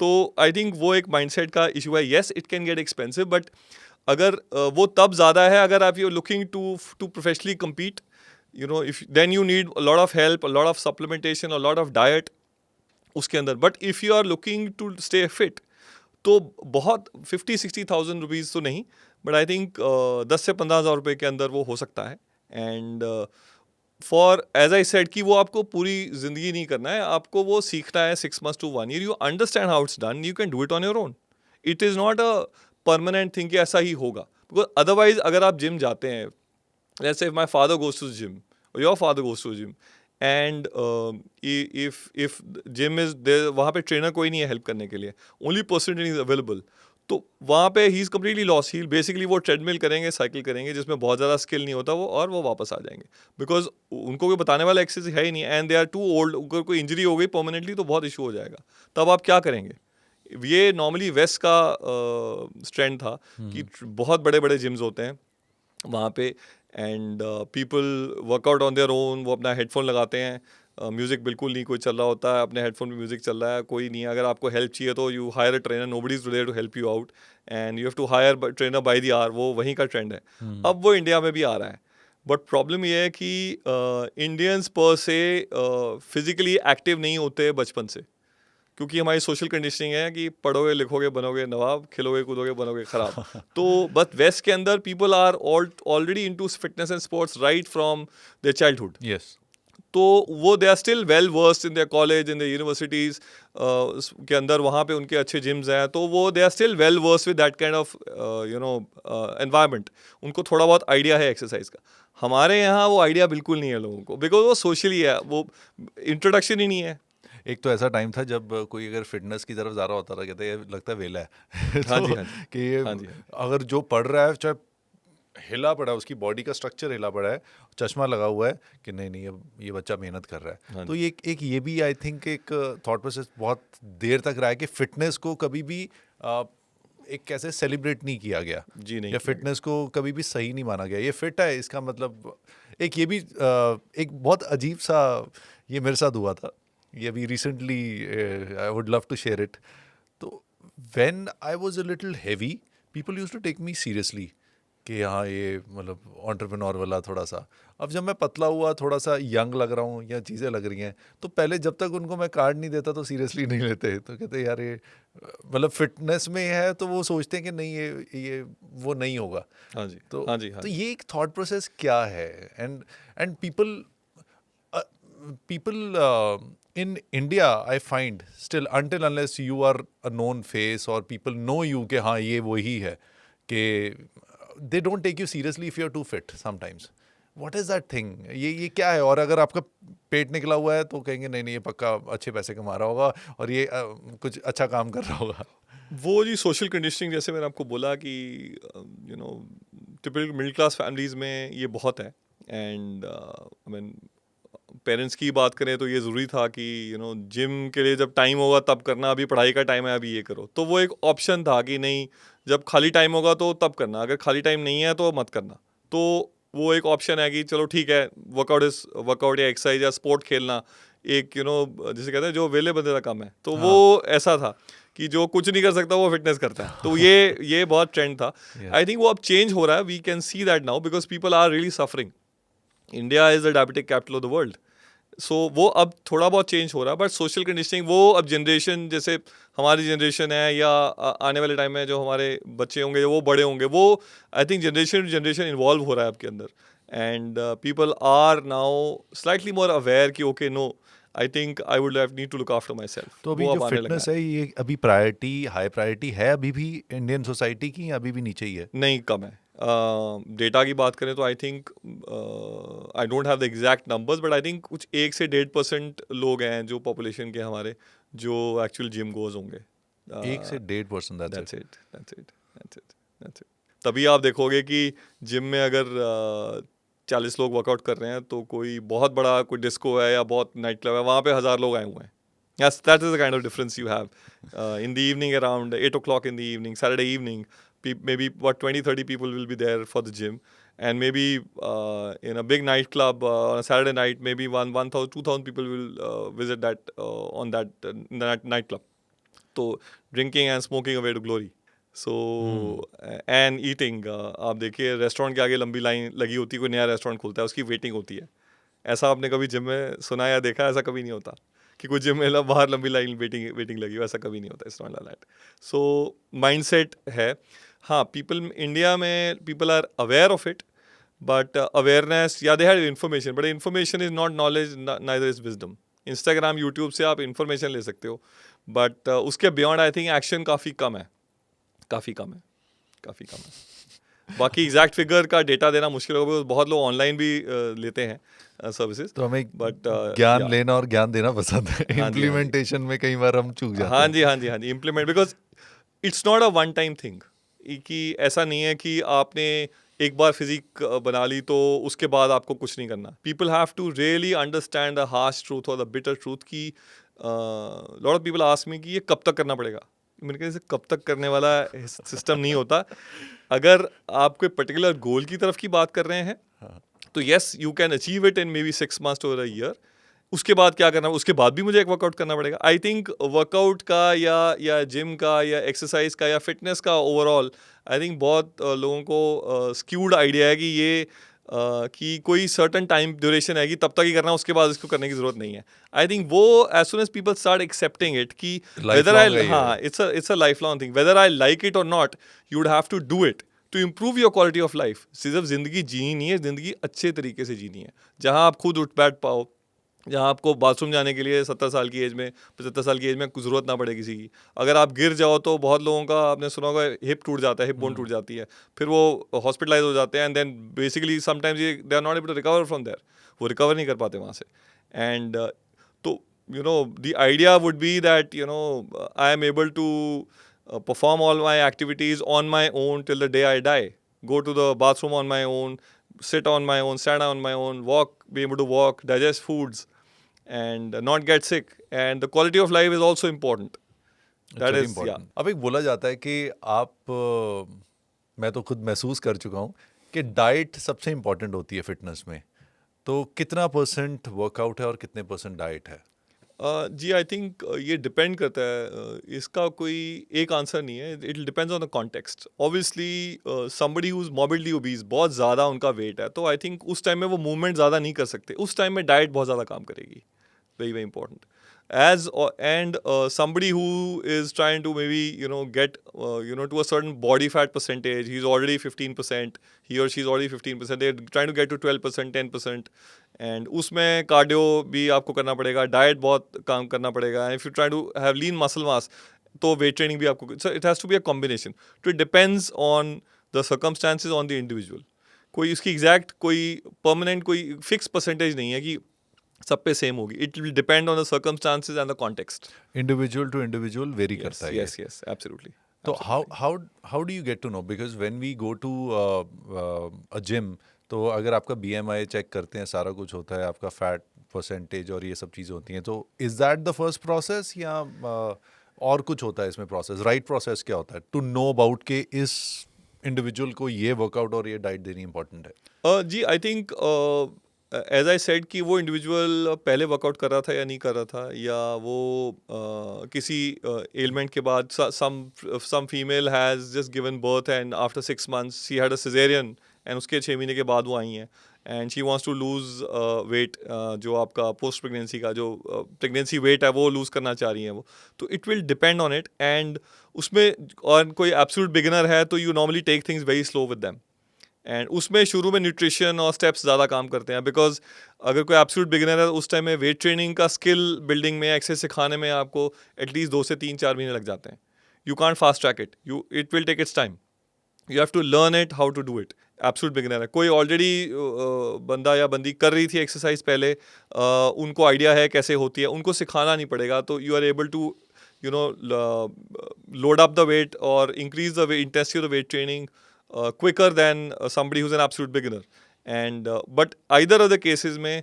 Speaker 2: तो आई थिंक वो एक माइंडसेट का इशू है. Yes, it can get expensive, but अगर वो तब ज़्यादा है अगर आप you looking to professionally compete, you know, if then you need a lot of help, a lot of supplementation, a lot of diet उसके अंदर. But if you are looking to stay fit तो बहुत 50,000-60,000 rupees तो नहीं, but I think 10 से 15,000 रुपये के अंदर वो हो सकता है. And for as I said कि वो आपको पूरी ज़िंदगी नहीं करना है, आपको वो सीखना है 6 months to 1 year. You understand how it's done, you can do it on your own. It is not a permanent thing कि ऐसा ही होगा, बिकॉज अदरवाइज अगर आप जिम जाते हैं, let's say if my father goes to the gym or your father goes to the gym and if gym is there, वहाँ पे trainer कोई नहीं है हेल्प करने के लिए, only person is available, तो वहाँ पे he is completely loss. He basically वो ट्रेडमिल करेंगे, साइकिल करेंगे जिसमें बहुत ज़्यादा स्किल नहीं होता वो, और वो वापस आ जाएंगे बिकॉज उनको कोई बताने वाला एक्सरसाइज है ही नहीं, and they are too old. अगर कोई इंजरी हो गई परमानेंटली तो बहुत इशू हो जाएगा, तब आप क्या करेंगे? ये नॉर्मली वेस्ट का स्ट्रेंड था कि बहुत बड़े बड़े जिम्स होते हैं वहाँ पे, and people workout on their own. वो अपना हेडफोन लगाते हैं, म्यूज़िक बिल्कुल नहीं कोई चल रहा होता है, अपने हेडफोन में म्यूज़िक चल रहा है, कोई नहीं है। अगर आपको हेल्प चाहिए तो you hire a trainer, nobody is there to help you out, and you have to hire trainer by the hour. वो वहीं का ट्रेंड है। अब वो इंडिया में भी आ रहा है, बट प्रॉब्लम ये है कि इंडियंस पर से फिजिकली एक्टिव नहीं होते बचपन से, क्योंकि हमारी सोशल कंडीशनिंग है कि पढ़ोगे लिखोगे बनोगे नवाब, खेलोगे कूदोगे बनोगे खराब। तो बट वेस्ट के अंदर people are already into fitness and sports right from their childhood.
Speaker 1: Yes.
Speaker 2: तो वो they are still well versed in their college, in the universities के अंदर, वहाँ पे उनके अच्छे जिम्स हैं, तो वो they are still well versed with that kind of environment. उनको थोड़ा बहुत आइडिया है एक्सरसाइज का। हमारे यहाँ वो आइडिया बिल्कुल नहीं है लोगों को, बिकॉज वो सोशली है, वो इंट्रोडक्शन ही नहीं है।
Speaker 1: एक तो ऐसा टाइम था जब कोई अगर फिटनेस की तरफ जा रहा होता था, कहते ये लगता है वेला है।
Speaker 2: हाँ जी,
Speaker 1: तो
Speaker 2: हाँ जी।
Speaker 1: कि ये
Speaker 2: हाँ जी।
Speaker 1: अगर जो पढ़ रहा है, चाहे हिला पड़ा है, उसकी बॉडी का स्ट्रक्चर हिला पड़ा है, चश्मा लगा हुआ है, कि नहीं नहीं ये बच्चा मेहनत कर रहा है।
Speaker 2: हाँ
Speaker 1: तो ये एक ये भी आई थिंक एक थॉट प्रोसेस बहुत देर तक रहा है कि फिटनेस को कभी भी एक कैसे सेलिब्रेट नहीं किया गया,
Speaker 2: जी नहीं
Speaker 1: या
Speaker 2: किया
Speaker 1: फिटनेस को कभी भी सही नहीं माना गया। ये फिट है इसका मतलब एक ये भी एक बहुत अजीब सा ये मेरे साथ हुआ था। ये अभी recently I would love to share it. तो when I was a little heavy, people used to take me seriously कि हाँ ये मतलब एंटरप्रेन्योर वाला थोड़ा सा। अब जब मैं पतला हुआ, थोड़ा सा यंग लग रहा हूँ या चीज़ें लग रही हैं, तो पहले जब तक उनको मैं कार्ड नहीं देता तो सीरियसली नहीं लेते। तो कहते यार ये मतलब फिटनेस में है, तो वो सोचते हैं कि नहीं ये वो नहीं होगा।
Speaker 2: हाँ जी,
Speaker 1: तो
Speaker 2: हाँ जी, हाँ
Speaker 1: तो
Speaker 2: जी।
Speaker 1: ये एक थॉट प्रोसेस क्या है? And people in India, I find still until unless you are a known face or people know you कि हाँ ये वही है, कि they don't take you seriously if you're too fit sometimes. What is that thing? ये क्या है? और अगर आपका पेट निकला हुआ है तो कहेंगे नहीं नहीं ये पक्का अच्छे पैसे कमा रहा होगा और ये कुछ अच्छा काम कर रहा होगा।
Speaker 2: वो जी सोशल कंडीशनिंग, जैसे मैंने आपको बोला कि you know typical middle class families में ये बहुत है। एंड आई मीन पेरेंट्स की बात करें तो ये ज़रूरी था कि जिम के लिए जब टाइम होगा तब करना, अभी पढ़ाई का टाइम है अभी ये करो। तो वो एक ऑप्शन था कि नहीं, जब खाली टाइम होगा तो तब करना, अगर खाली टाइम नहीं है तो मत करना। तो वो एक ऑप्शन है कि चलो ठीक है, वर्कआउट या एक्सरसाइज या स्पोर्ट खेलना एक जिसे कहते हैं जो वेले बंदे का काम है। तो वो ऐसा था कि जो कुछ नहीं कर सकता वो फिटनेस करता है। तो ये बहुत ट्रेंड था। आई थिंक वो अब चेंज हो रहा है। We can see that now because people are really suffering. India is the diabetic capital of the world. So वो अब थोड़ा बहुत चेंज हो रहा है, बट सोशल कंडीशनिंग वो अब जनरेशन, जैसे हमारी जनरेशन है या आने वाले टाइम में जो हमारे बच्चे होंगे वो बड़े होंगे, वो I think generation to generation involve हो रहा है आपके अंदर। And people are now slightly more aware कि okay no, I think I would need to look after myself.
Speaker 1: तो अभी जो फिटनेस है ये अभी हाई प्रायोरिटी है अभी भी इंडियन सोसाइटी की, अभी भी नीचे ही है?
Speaker 2: नहीं, कम है। डेटा की बात करें तो आई think I don't have the exact numbers, but I think कुछ 1 से 1.5% लोग हैं जो पॉपुलेशन के हमारे जो एक्चुअल जिम गोज होंगे।
Speaker 1: 1 से 1.5%?
Speaker 2: That's it. तभी आप देखोगे कि जिम में अगर 40 लोग वर्कआउट कर रहे हैं तो कोई बहुत बड़ा कोई डिस्को है या बहुत नाइट क्लब है, वहाँ पे 1000 लोग आए हुए हैं। Yes, that is the kind of difference you have. In the evening, around 8 o'clock in the evening, Saturday evening, maybe 20-30 people will be there for the gym. And maybe in a big nightclub on a Saturday night, maybe 1,000-2,000 people will visit that on that nightclub. So drinking and smoking away to glory. So and eating. आप देखिए restaurant के आगे लंबी line लगी होती है, कोई नया रेस्टोरेंट खुलता है उसकी वेटिंग होती है। ऐसा आपने कभी जिम में सुना या देखा? ऐसा कभी नहीं होता कि कुछ जिम में बाहर लंबी लाइन वेटिंग लगी हो, ऐसा कभी नहीं होता। It's not like that. So mindset है। हाँ, इंडिया में people are aware of it, but awareness या they have information, but information is not knowledge, neither is wisdom. Instagram, YouTube से आप इन्फॉर्मेशन ले सकते हो, बट उसके बियॉन्ड आई थिंक एक्शन काफ़ी कम है। बाकी एग्जैक्ट फिगर का डेटा देना मुश्किल होगा, बहुत लोग ऑनलाइन भी लेते हैं सर्विसेज।
Speaker 1: तो हमें
Speaker 2: बट
Speaker 1: ज्ञान लेना और ज्ञान देना पसंद है, इम्प्लीमेंटेशन में कई बार हम चूक जाते हैं।
Speaker 2: हाँ जी, implement, because it's not a one time thing, कि ऐसा नहीं है कि आपने एक बार फिजिक बना ली तो उसके बाद आपको कुछ नहीं करना. People have to really understand the harsh truth और द बिटर ट्रूथ कि lot of people ask me कि ये कब तक करना पड़ेगा. मैंने कहा कब तक करने वाला सिस्टम नहीं होता. अगर आप कोई पर्टिकुलर गोल की तरफ की बात कर रहे हैं तो yes you can achieve it in may be 6 months to a year. उसके बाद क्या करना, उसके बाद भी मुझे एक वर्कआउट करना पड़ेगा. आई थिंक वर्कआउट का या जिम का या एक्सरसाइज का या फिटनेस का ओवरऑल आई थिंक बहुत लोगों को स्क्यूड आइडिया है कि ये कि कोई सर्टन टाइम ड्यूरेशन है कि तब तक ही करना, उसके बाद इसको करने की जरूरत नहीं है. आई थिंक वो as soon as people start accepting it कि वेदर
Speaker 1: Lifelong है
Speaker 2: आई,
Speaker 1: ये.
Speaker 2: हाँ, it's a life long thing, whether I like it और not you would have to do it to improve your quality of life. सिर्फ जिंदगी जीनी नहीं है, जिंदगी अच्छे तरीके से जीनी है, जहाँ आप खुद उठ बैठ पाओ, जहाँ आपको बाथरूम जाने के लिए 70 साल की एज में, 75 साल की एज में कुछ ज़रूरत ना पड़े किसी की. अगर आप गिर जाओ तो बहुत लोगों का आपने सुना होगा हिप टूट जाता है, हिप बोन टूट जाती है, फिर वो हॉस्पिटलाइज हो जाते हैं and then basically sometimes they are not able to recover from there. वो रिकवर नहीं कर पाते वहाँ से. एंड तो you know the idea would be that you know I am able to perform all my activities on my own till the day I die. Go to the bathroom on my own, sit on my own, stand on my own, walk, be able to walk, digest foods, and not get sick. And the quality of life is also important. That is, yeah.
Speaker 1: अब एक बोला जाता है कि मैं तो खुद महसूस कर चुका हूँ कि डाइट सबसे इम्पोर्टेंट होती है फिटनेस में. तो कितना % वर्कआउट है और कितने % डाइट है?
Speaker 2: जी आई थिंक ये डिपेंड करता है. इसका कोई एक आंसर नहीं है. It depends on the context. Obviously somebody who is morbidly obese, बहुत ज़्यादा उनका वेट है, तो आई थिंक उस टाइम में वो मूवमेंट ज़्यादा नहीं कर सकते. उस टाइम में डाइट बहुत ज़्यादा काम करेगी. Very very important. And somebody who is trying to maybe get to a certain body fat percentage, he's already 15%, he or she's already 15%, they're trying to get to 12%, 10%, and उसमें cardio भी आपको करना पड़ेगा, diet बहुत काम करना पड़ेगा. If you try to have lean muscle mass तो वेट ट्रेनिंग भी आपको, so it has to be a combination. So it depends on the circumstances on the individual. कोई इसकी एग्जैक्ट कोई परमानेंट कोई फिक्स परसेंटेज नहीं है कि सब पे सेम होगी. It will depend on the circumstances and the context.
Speaker 1: Individual to individual vary करता है.
Speaker 2: Yes yes absolutely.
Speaker 1: तो how do you get to know? Because when we go to a gym, तो अगर आपका BMI चेक करते हैं, सारा कुछ होता है, आपका फैट परसेंटेज और ये सब चीज़ें होती हैं, तो is that the first process या और कुछ होता है इसमें प्रोसेस? राइट प्रोसेस क्या होता है टू नो अबाउट के इस इंडिविजुअल को ये वर्कआउट और ये डाइट देनी इंपॉर्टेंट है?
Speaker 2: जी I think as I said कि वो इंडिविजुअल पहले वर्कआउट कर रहा था या नहीं कर रहा था, या वो किसी एलिमेंट के बाद, some female has just given birth and after 6 months she had a caesarean and उसके 6 महीने के बाद वो आई हैं and she wants to lose weight, जो आपका पोस्ट प्रेगनेंसी का जो प्रेगनेंसी वेट है वो लूज़ करना चाह रही हैं वो. तो it will depend on it. And उसमें और कोई एब्सोल्यूट बिगिनर है तो you normally take things very slow with them. And उसमें शुरू में न्यूट्रिशन और स्टेप्स ज़्यादा काम करते हैं, बिकॉज अगर कोई एब्सोल्यूट बिगिनर है उस टाइम में वेट ट्रेनिंग का स्किल बिल्डिंग में, एक्सरसाइज सिखाने में आपको एटलीस्ट 2 से 3-4 महीने लग जाते हैं. You can't fast track it, it will take its time. You have to learn it how to do it. Absolute beginner है, कोई ऑलरेडी बंदा या बंदी कर रही थी एक्सरसाइज पहले, उनको आइडिया है कैसे होती है, उनको सिखाना नहीं पड़ेगा, तो you are able to load up the weight और increase the intensity of the weight training quicker than somebody who's an absolute beginner. And but either of the cases में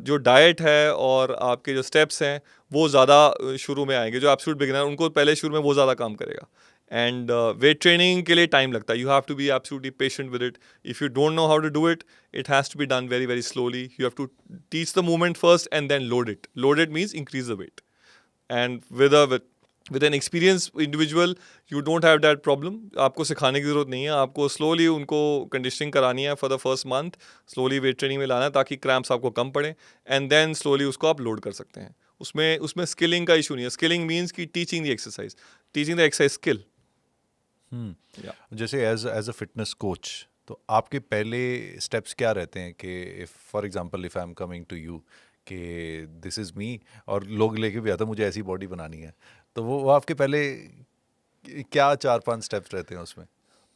Speaker 2: जो डाइट है और आपके जो स्टेप्स हैं वो ज़्यादा शुरू में आएंगे. जो एब्सोल्यूट बिगिनर उनको पहले शुरू में वो ज़्यादा काम करेगा. एंड वेट ट्रेनिंग के लिए टाइम लगता है. You have to be absolutely patient with it. If you don't know how to do it, it has to be done very very slowly. You have to teach the movement first and then load it. Load it means increase the weight. And with an experienced individual you don't have that problem. आपको सिखाने की ज़रूरत नहीं है, आपको slowly उनको conditioning करानी है for the first month, slowly weight training में लाना है ताकि cramps आपको कम पड़े, and then slowly उसको आप load कर सकते हैं. उसमें skilling का issue नहीं है. Skilling means कि teaching the exercise skill.
Speaker 1: Yeah. जैसे as a fitness coach, तो आपके पहले steps क्या रहते हैं कि for example if I am coming to you कि this is me, और लोग लेके भी आता मुझे ऐसी बॉडी बनानी है, तो वो आपके पहले क्या 4-5 स्टेप्स रहते हैं उसमें?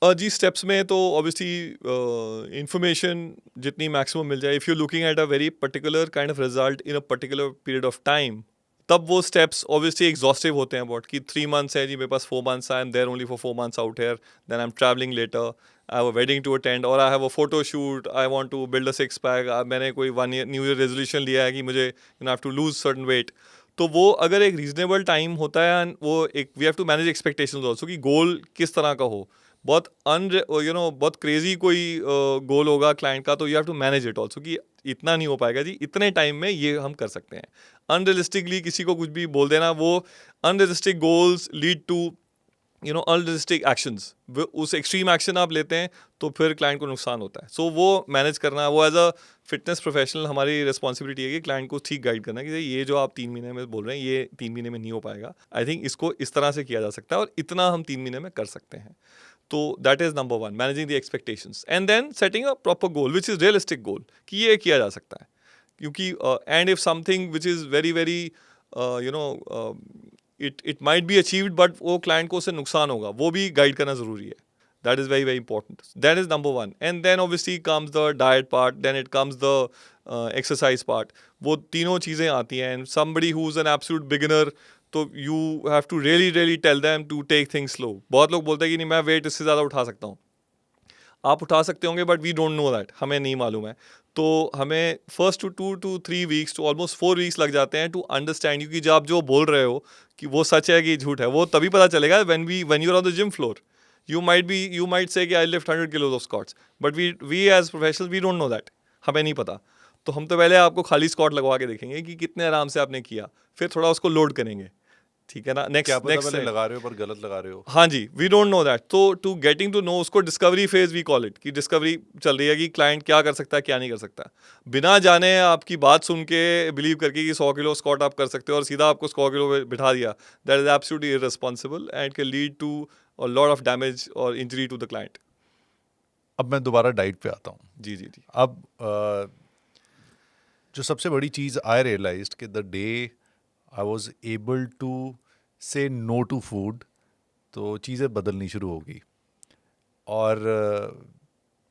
Speaker 2: जी स्टेप्स में तो ऑब्वियसली इंफॉर्मेशन जितनी मैक्सिमम मिल जाए. If you looking at a very particular kind of result in a particular period of time, तब वो स्टेप्स ऑब्वियसली एग्जॉस्टिव होते हैं बहुत, कि 3 months है जी मेरे पास, 4 months I am there only for 4 months out here, then I am travelling later, I have a wedding to attend, और I have a photo shoot, I want to build a six pack, मैंने कोई 1 year new year resolution लिया है कि मुझे you have to lose certain weight. तो वो अगर एक रीजनेबल टाइम होता है, and वो एक we have to manage expectations also, कि गोल किस तरह का हो। बहुत बहुत क्रेजी कोई गोल होगा क्लाइंट का, तो you have to manage it also, कि इतना नहीं हो पाएगा जी, इतने टाइम में ये हम कर सकते हैं। अनरियलिस्टिकली किसी को कुछ भी बोल देना, वो unrealistic goals lead to unrealistic actions. उस एक्सट्रीम एक्शन आप लेते हैं तो फिर क्लाइंट को नुकसान होता है। सो वो मैनेज करना, वो एज अ फिटनेस प्रोफेशनल हमारी रिस्पॉन्सिबिलिटी है कि क्लाइंट को ठीक गाइड करना, कि ये जो आप 3 महीने में बोल रहे हैं, ये 3 महीने में नहीं हो पाएगा, आई थिंक इसको इस तरह से किया जा सकता है और इतना हम 3 महीने में कर सकते हैं। तो that is number 1, managing the expectations, and then setting a proper goal which is realistic goal, कि ये किया जा सकता है। क्योंकि and if something which is very very it might be achieved, but वो क्लाइंट को उससे नुकसान होगा, वो भी गाइड करना ज़रूरी है। That is very very important, that is number 1। And then obviously comes the diet part, then it comes the exercise part. वो तीनों चीज़ें आती हैं, and somebody who is an absolute beginner, तो you have to really really tell them to take things slow. बहुत लोग बोलते हैं कि नहीं, मैं वेट इससे ज़्यादा उठा सकता हूँ। आप उठा सकते होंगे, but we don't know that, हमें नहीं मालूम है। तो हमें first 2 to 3 weeks to almost 4 weeks लग जाते हैं टू अंडरस्टैंड, क्योंकि जब आप जो बोल रहे हो कि वो सच है कि झूठ है, वो तभी पता चलेगा when you're on the gym floor. You might say कि I lift 100 kilos of squats, but we as professionals we don't know that. हमें नहीं पता। तो हम तो पहले आपको खाली स्क्वाट लगवा के देखेंगे कि कितने आराम से आपने किया, फिर थोड़ा उसको लोड करेंगे, ठीक है ना।
Speaker 1: क्या
Speaker 2: नेक्स्ट
Speaker 1: पता
Speaker 2: नेक्स्ट
Speaker 1: पहले लगा रहे हो पर गलत लगा रहे हो।
Speaker 2: हाँ जी, वी डोंट नो दैट। तो टू गेटिंग टू नो, उसको discovery phase we call it, कि डिस्कवरी चल रही है कि क्लाइंट क्या कर सकता है, क्या नहीं कर सकता। बिना जाने आपकी बात सुन के बिलीव करके कि 100 किलो स्क्वाट आप कर सकते हो और सीधा आपको 100 किलो पे बिठा दिया, that is absolutely irresponsible and it can lead to a lot of damage और इंजरी टू द क्लाइंट।
Speaker 1: अब मैं दोबारा डाइट पे आता हूँ।
Speaker 2: जी जी जी।
Speaker 1: अब जो सबसे बड़ी चीज़ आई रियलाइज्ड कि the day I was able to say no to food, तो चीज़ें बदलनी शुरू हो गई। और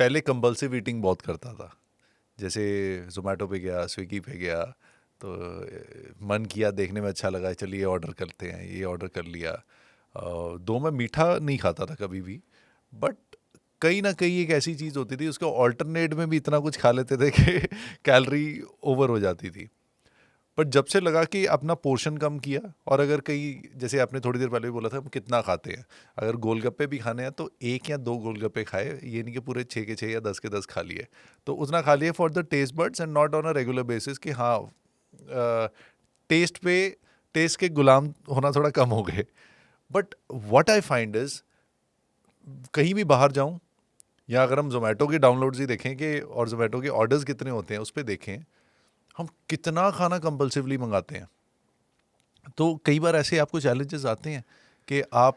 Speaker 1: पहले कंपल्सिव ईटिंग बहुत करता था, जैसे जोमेटो पे गया, स्विगी पे गया, तो मन किया, देखने में अच्छा लगा, चलिए ऑर्डर करते हैं, ये ऑर्डर कर लिया। दो मैं मीठा नहीं खाता था कभी भी, बट कहीं ना कहीं एक ऐसी चीज़ होती थी, उसके ऑल्टरनेट में भी इतना कुछ खा लेते थे कि कैलोरी ओवर हो जाती थी। बट जब से लगा कि अपना पोर्शन कम किया, और अगर कहीं, जैसे आपने थोड़ी देर पहले भी बोला था हम कितना खाते हैं, अगर गोलगप्पे भी खाने हैं तो 1 या 2 गोलगप्पे खाए, ये नहीं कि पूरे 6 के 6 या 10 के 10 खा लिए। तो उतना खा लिए for the taste buds and not on a regular basis, कि हाँ टेस्ट के गुलाम होना थोड़ा कम हो गए। But what I find is, कहीं भी बाहर जाऊं, या अगर हम जोमेटो के डाउनलोड्स ही देखें कि, और जोमेटो के ऑर्डर्स कितने होते हैं उस पर देखें, हम कितना खाना कंपल्सिवली मंगाते हैं। तो कई बार ऐसे आपको चैलेंजेस आते हैं कि आप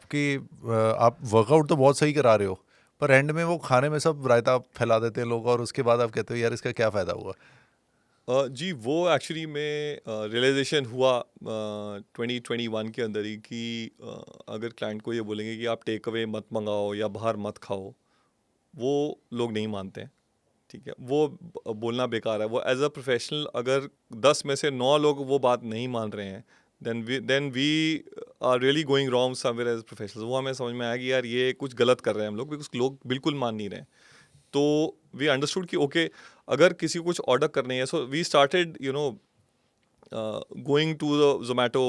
Speaker 1: वर्कआउट तो बहुत सही करा रहे हो, पर एंड में वो खाने में सब रायता फैला देते हैं लोग, और उसके बाद आप कहते हो यार इसका क्या फ़ायदा हुआ।
Speaker 2: जी, वो एक्चुअली में रियलाइजेशन हुआ 2021 के अंदर ही, कि अगर क्लाइंट को ये बोलेंगे कि आप टेक अवे मत मंगाओ या बाहर मत खाओ, वो लोग नहीं मानते हैं, ठीक है। वो बोलना बेकार है। वो एज अ प्रोफेशनल अगर 10 में से 9 लोग वो बात नहीं मान रहे हैं, then we are really going wrong somewhere as professionals. वो हमें समझ में आया कि यार ये कुछ गलत कर रहे हैं हम लोग, बिकॉज लोग बिल्कुल मान नहीं रहे हैं। तो वी अंडरस्टूड कि ओके, अगर किसी को कुछ ऑर्डर करनी है, so we started going to the Zomato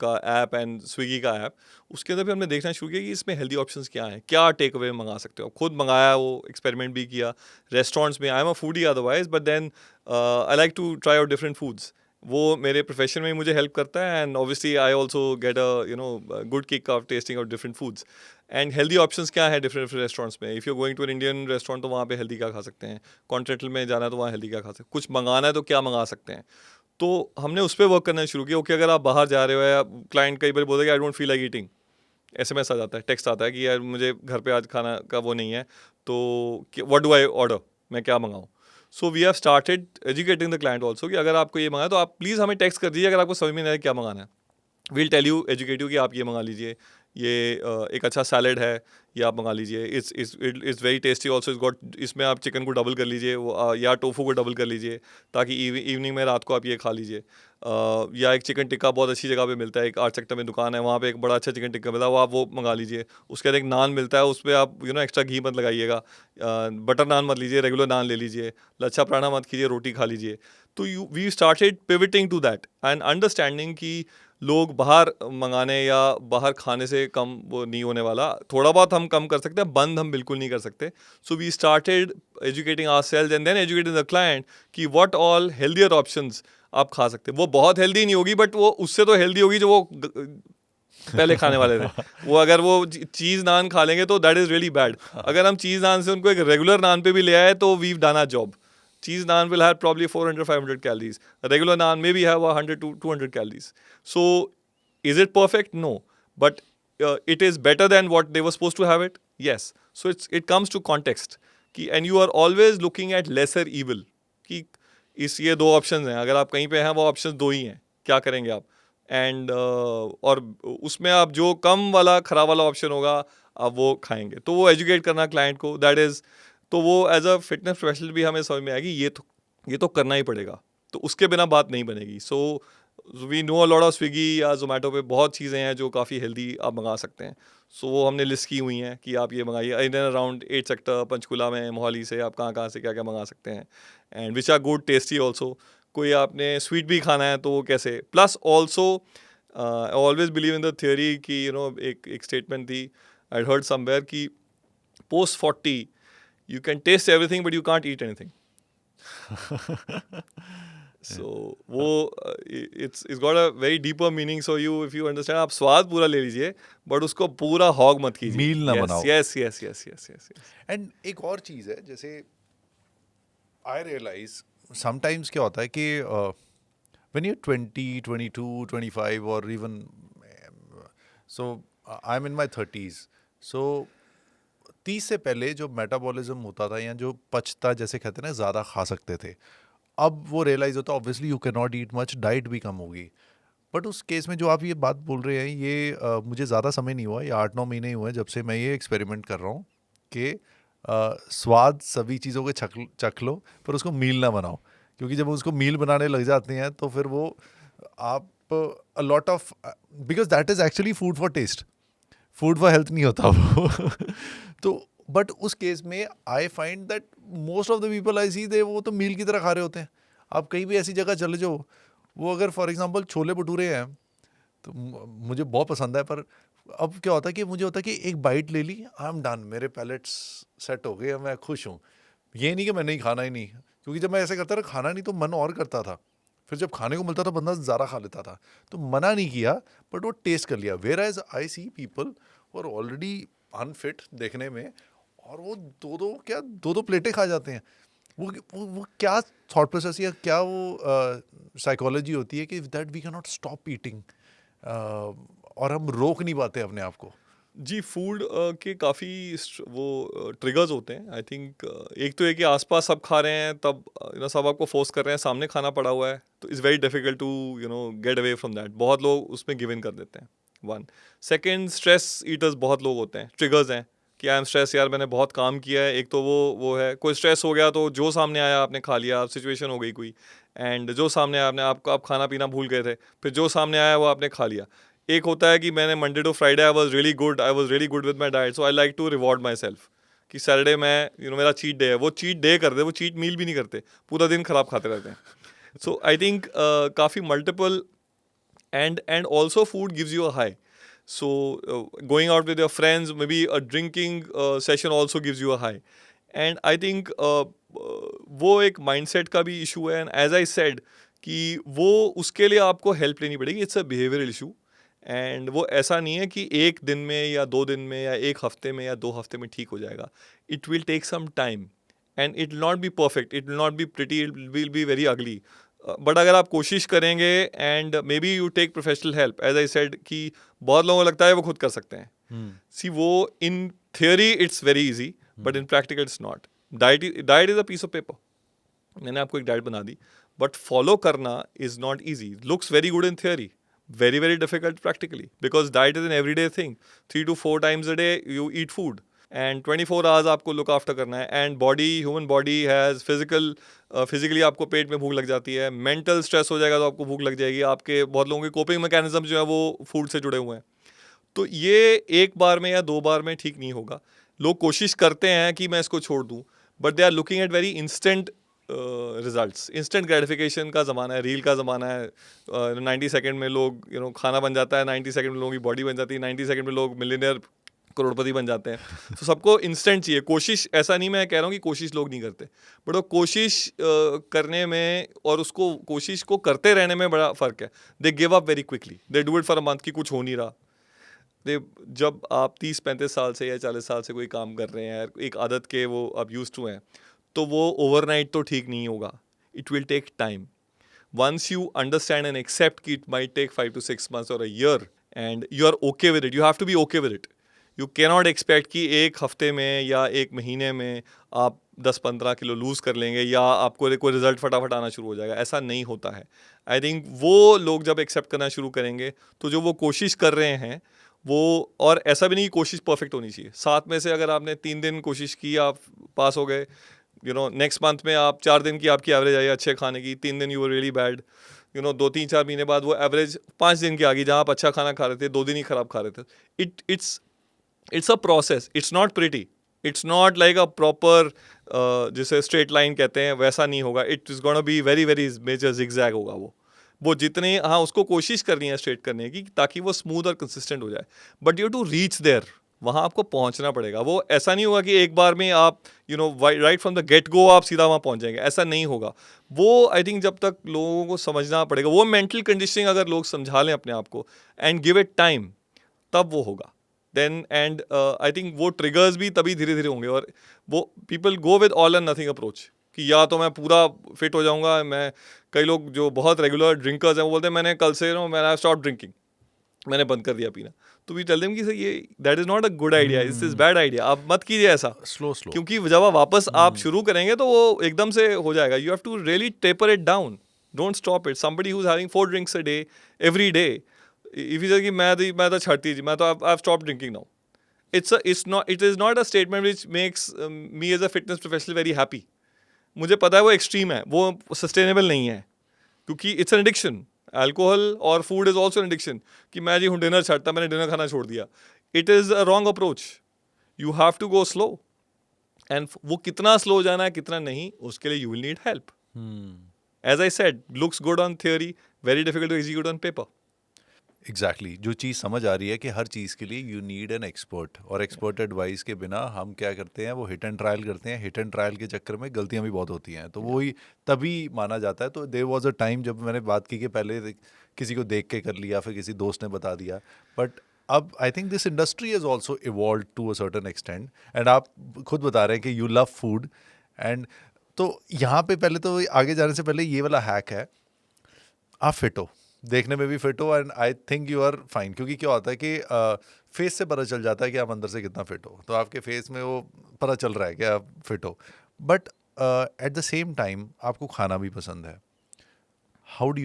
Speaker 2: का ऐप एंड स्विगी का ऐप। उसके अंदर भी हमने देखना शुरू किया कि इसमें हेल्दी ऑप्शंस क्या हैं, क्या टेक अवे मंगा सकते हो। खुद मंगाया, वो एक्सपेरिमेंट भी किया रेस्टोरेंट्स में। I am a foodie otherwise, but then I like to try out different foods. वो मेरे प्रोफेशन में मुझे हेल्प करता है, and obviously I also get a good kick of tasting of different foods. And healthy options क्या है different restaurants में। If you going to an Indian restaurant, तो वहाँ पे हेल्दी क्या खा सकते हैं। कॉन्टिनेंटल में जाना है तो वहाँ हेल्दी क्या खा सकते हैं। कुछ मंगाना है तो क्या मंगा सकते हैं। तो हमने उस पर वर्क करना शुरू किया। ओके, अगर आप बाहर जा रहे हो, या क्लाइंट कई बार बोलते हैं कि I don't feel like eating, SMS आ जाता है, टेक्स्ट आता है कि यार मुझे घर पे आज खाना का वो नहीं है, तो व्हाट डू आई ऑर्डर, मैं क्या मंगाऊँ। So we have started educating the client also, कि अगर आपको ये मंगाए तो आप प्लीज़ हमें टेक्स्ट कर दीजिए अगर आपको समझ में नहीं आए क्या मंगाना है। We'll tell you, educate you कि आप ये मंगा लीजिए, ये एक अच्छा सैलड है, ये आप मंगा लीजिए, इट्स वेरी टेस्टी ऑल्सो, इस गॉट, इसमें आप चिकन को डबल कर लीजिए, या टोफू को डबल कर लीजिए, ताकि इवनिंग में रात को आप ये खा लीजिए। या एक चिकन टिक्का बहुत अच्छी जगह पे मिलता है, एक 8 सेक्टर में दुकान है, वहाँ पे एक बड़ा अच्छा चिकन टिक्का मिलता है, वो आप वो मंगा लीजिए। उसके बाद एक नान मिलता है, उस पर आप एक्स्ट्रा घी मत लगाइएगा, बटर नान मत लीजिए, रेगुलर नान ले लीजिए, लच्छा पराठा मत कीजिए, रोटी खा लीजिए। तो we started pivoting to that and understanding कि लोग बाहर मंगाने या बाहर खाने से कम वो नहीं होने वाला, थोड़ा बहुत हम कम कर सकते हैं, बंद हम बिल्कुल नहीं कर सकते। So we started educating ourselves and then educating the client कि व्हाट ऑल हेल्दियर ऑप्शंस आप खा सकते हैं। वो बहुत हेल्दी नहीं होगी, बट वो उससे तो हेल्दी होगी जो वो पहले खाने वाले थे। वो अगर वो चीज़ नान खा लेंगे तो दैट इज़ रियली बैड। अगर हम चीज़ नान से उनको एक रेगुलर नान पे भी ले आए तो we've done our job. Cheese naan will have probably 400-500 calories. A regular naan maybe have 100 to 200 calories. So, is it perfect? No. But it is better than what they were supposed to have it? Yes. So, it comes to context. And you are always looking at lesser evil. कि ये दो options हैं, अगर आप कहीं पे हैं वो ऑप्शंस दो ही हैं, क्या करेंगे आप? एंड और उसमें आप जो कम वाला खराब वाला ऑप्शन होगा आप वो खाएंगे। तो वो एजुकेट करना क्लाइंट को, दैट इज़, तो वो एज अ फिटनेस प्रोफेशनल भी हमें समझ में आएगी ये तो करना ही पड़ेगा, तो उसके बिना बात नहीं बनेगी। So we know a lot of Swiggy या जोमेटो पे बहुत चीज़ें हैं जो काफ़ी हेल्दी आप मंगा सकते हैं। सो वो हमने लिस्ट की हुई हैं कि आप ये मंगाइए, in and around 8 sector Panchkula में, मोहाली से आप कहाँ से क्या क्या मंगा सकते हैं, and which are good tasty also. कोई आपने स्वीट भी खाना है तो वो कैसे, plus also I always believe in the theory कि एक स्टेटमेंट थी आई हर्ड समवेयर कि post 40 you can taste everything but you can't eat anything. So वो it's got a very deeper meaning. So if you understand, आप स्वाद पूरा ले लीजिए बट उसको पूरा हॉग मत कीजिए,
Speaker 1: मील ना बनाओ।
Speaker 2: yes.
Speaker 1: एंड एक और चीज़ है, जैसे आई रियलाइज समटाइम्स क्या होता है कि व्हेन यू 20, 22, 25 और even so I am in my 30s, सो 30 से पहले जो मेटाबॉलिज्म होता था या जो पचता, जैसे कहते हैं ना, ज़्यादा खा सकते थे, अब वो रियलाइज़ होता है obviously you can not eat much, diet भी कम होगी। बट उस केस में जो आप ये बात बोल रहे हैं, ये मुझे ज़्यादा समय नहीं हुआ, ये 8-9 महीने ही हुए हैं जब से मैं ये एक्सपेरिमेंट कर रहा हूँ कि स्वाद सभी चीज़ों के चख लो पर उसको मील ना बनाओ, क्योंकि जब उसको मील बनाने लग जाते हैं तो फिर वो आप a lot of, because that is actually food for taste, food for health नहीं होता वो। तो बट उस केस में I find that most of the people I see, they वो तो मील की तरह खा रहे होते हैं। आप कहीं भी ऐसी जगह चले जाओ, वो अगर फॉर एग्जांपल छोले भटूरे हैं तो मुझे बहुत पसंद है, पर अब क्या होता है कि मुझे होता है कि एक बाइट ले ली, आई एम डन, मेरे पैलेट्स सेट हो गए, मैं खुश हूँ। ये नहीं कि मैं नहीं खाना ही नहीं, क्योंकि जब मैं ऐसे करता था खाना नहीं तो मन और करता था, फिर जब खाने को मिलता था बंदा ज़्यादा खा लेता था। तो मना नहीं किया बट वो टेस्ट कर लिया। Where as I see people और ऑलरेडी अनफिट देखने में, और वो दो प्लेटें खा जाते हैं। वो क्या थॉट प्रोसेस या क्या वो साइकोलॉजी होती है कि that we can not stop eating, और हम रोक नहीं पाते अपने आप को।
Speaker 2: जी, फूड के काफ़ी वो ट्रिगर्स होते हैं। आई थिंक एक तो है कि आसपास सब खा रहे हैं, तब सब आपको फोर्स कर रहे हैं, सामने खाना पड़ा हुआ है, तो it's very difficult to get away from that. बहुत लोग उसमें गिव इन कर देते हैं। वन सेकेंड, स्ट्रेस ईटर्स बहुत लोग होते हैं, ट्रिगर्स हैं कि आई एम स्ट्रेस, यार मैंने बहुत काम किया है। एक तो वो है, कोई स्ट्रेस हो गया तो जो सामने आया आपने खा लिया, सिचुएशन हो गई कोई, एंड जो सामने आया आप खाना पीना भूल गए थे, फिर जो सामने आया वो आपने खा लिया। एक होता है कि मैंने Monday to Friday I was really good with my diet, so I like to reward my myself Saturday में मेरा चीट डे है। वो चीट डे करते, वो चीट मील भी नहीं करते, पूरा दिन खराब खाते रहते हैं। सो आई थिंक काफ़ी multiple, and also food gives you a high. So going out with your friends, maybe a drinking session also gives you a high. And I think वो एक mindset का भी issue है, and as I said कि वो उसके लिए आपको help लेनी पड़ेगी। It's a behavioral issue, and वो ऐसा नहीं है कि एक दिन में या 2 दिन में या 1 हफ्ते में या 2 हफ्ते में ठीक हो जाएगा। It will take some time, and it will not be perfect, it will not be pretty, it will be very ugly. But अगर आप कोशिश करेंगे and maybe you take professional help, as I said कि बहुत लोगों को लगता है वो खुद कर सकते हैं। सी वो in theory it's very easy, but in practical it's not. Diet is a piece of paper. मैंने आपको एक डाइट बना दी, बट फॉलो करना is not easy. Looks very good in theory, Very, very difficult practically, because diet is an everyday thing. 3 to 4 times a day you eat food, and 24 hours आपको look after करना है. And body, human body has physically आपको पेट में भूख लग जाती है. Mental stress हो जाएगा तो आपको भूख लग जाएगी. आपके बहुत लोगों के coping mechanism जो है वो food से जुड़े हुए हैं. तो ये एक बार में या 2 बार में ठीक नहीं होगा. लोग कोशिश करते हैं कि मैं इसको छोड़ दूं, but they are looking at very instant results. Instant gratification का ज़माना है, रील का ज़माना है. 90 सेकेंड में लोग खाना बन जाता है, 90 सेकेंड में लोगों की बॉडी बन जाती है, 90 सेकेंड में लोग मिलियनियर करोड़पति बन जाते हैं. तो सबको इंस्टेंट चाहिए. कोशिश, ऐसा नहीं मैं कह रहा हूँ कि कोशिश लोग नहीं करते, बट वो कोशिश करने में और उसको कोशिश को करते रहने में बड़ा फ़र्क है. They give up very quickly, they do it for a month कि कुछ हो नहीं रहा. जब आप 30-35 साल से या 40 साल से कोई काम कर रहे हैं, एक आदत के वो आप यूज टू हैं, तो वो ओवरनाइट तो ठीक नहीं होगा. It will take time. Once you understand and accept कि it might take 5 to 6 months or a year and you are okay with it, you have to be okay with it. You cannot expect कि एक हफ्ते में या एक महीने में आप 10-15 किलो लूज़ कर लेंगे या आपको कोई रिजल्ट फटाफट आना शुरू हो जाएगा. ऐसा नहीं होता है. आई थिंक वो लोग जब एक्सेप्ट करना शुरू करेंगे तो जो वो कोशिश कर रहे हैं वो, और ऐसा भी नहीं कि कोशिश परफेक्ट होनी चाहिए. 7 में से अगर आपने 3 दिन कोशिश की, आप पास हो गए, नेक्स्ट मंथ में आप 4 दिन की आपकी एवरेज आई अच्छे खाने की, 3 दिन यू वर रियली बैड, 2-3-4 महीने बाद वो एवरेज 5 दिन की आ गई जहाँ आप अच्छा खाना खा रहे थे, 2 दिन ही खराब खा रहे थे. It's a process. It's not pretty. It's not like a proper जिसे स्ट्रेट लाइन कहते हैं, वैसा नहीं होगा. It is gonna be very very major zigzag होगा. वो जितने, हाँ, उसको कोशिश करनी है स्ट्रेट करने की ताकि वो स्मूथ और कंसिस्टेंट हो जाए. But you to reach there, वहाँ आपको पहुँचना पड़ेगा. वो ऐसा नहीं होगा कि एक बार में आप right from the get go आप सीधा वहाँ पहुँच जाएंगे. ऐसा नहीं होगा. वो आई थिंक जब तक लोगों को समझना पड़ेगा, वो मेंटल कंडीशनिंग अगर लोग समझा लें अपने आप को एंड गिव इट टाइम, तब वो होगा. देन एंड आई थिंक वो ट्रिगर्स भी तभी धीरे धीरे होंगे. और वो people go with all and nothing approach कि या तो मैं पूरा फिट हो जाऊंगा. कई लोग जो बहुत रेगुलर ड्रिंकर्स हैं वो बोलते हैं मैंने कल से मैंने स्टॉप ड्रिंकिंग, मैंने बंद कर दिया पीना. तो वी टेल देम कि सर ये that is not a good idea, this is bad idea. आप मत कीजिए ऐसा.
Speaker 1: स्लो
Speaker 2: क्योंकि जब आप वापस आप शुरू करेंगे तो वो एकदम से हो जाएगा. You have to really taper it down. Don't stop it. Somebody who is having 4 drinks a day every day, if you say कि मैं तो छाड़ती जी, मैं तो I have stop drinking now. It is not a statement which makes me as a fitness professional very happy. मुझे पता है वो एक्सट्रीम है, वो सस्टेनेबल नहीं है, क्योंकि इट्स एन एडिक्शन. अल्कोहल और food is also an addiction. कि मैं जी हूँ डिनर छाड़ता, मैंने डिनर खाना छोड़ दिया. It is a wrong approach. You have to go slow. And वो कितना स्लो जाना है कितना नहीं, उसके लिए you will need help. As I said, looks good on theory, very difficult to execute on paper.
Speaker 1: Exactly जो चीज़ समझ आ रही है कि हर चीज़ के लिए यू नीड एन एक्सपर्ट, और एक्सपर्ट एडवाइस के बिना हम क्या करते हैं, वो हिट एंड ट्रायल करते हैं. हिट एंड ट्रायल के चक्कर में गलतियां भी बहुत होती हैं, तो वही तभी माना जाता है. तो देयर वाज अ टाइम जब मैंने बात की कि पहले किसी को देख के कर लिया, फिर किसी दोस्त ने बता दिया. बट अब I think this industry is also evolve to a certain extent. And आप खुद बता रहे हैं कि यू लव फूड. एंड तो यहाँ पे पहले तो आगे जाने से पहले ये वाला हैक है, आप फिट हो, देखने में भी फिट हो, and I think you are fine. क्योंकि क्या होता है कि फेस से पता चल जाता है कि आप अंदर से कितना फिट हो, तो आपके फेस में वो पता चल रहा है कि आप फिट हो. But at the same time आपको खाना भी पसंद है. How do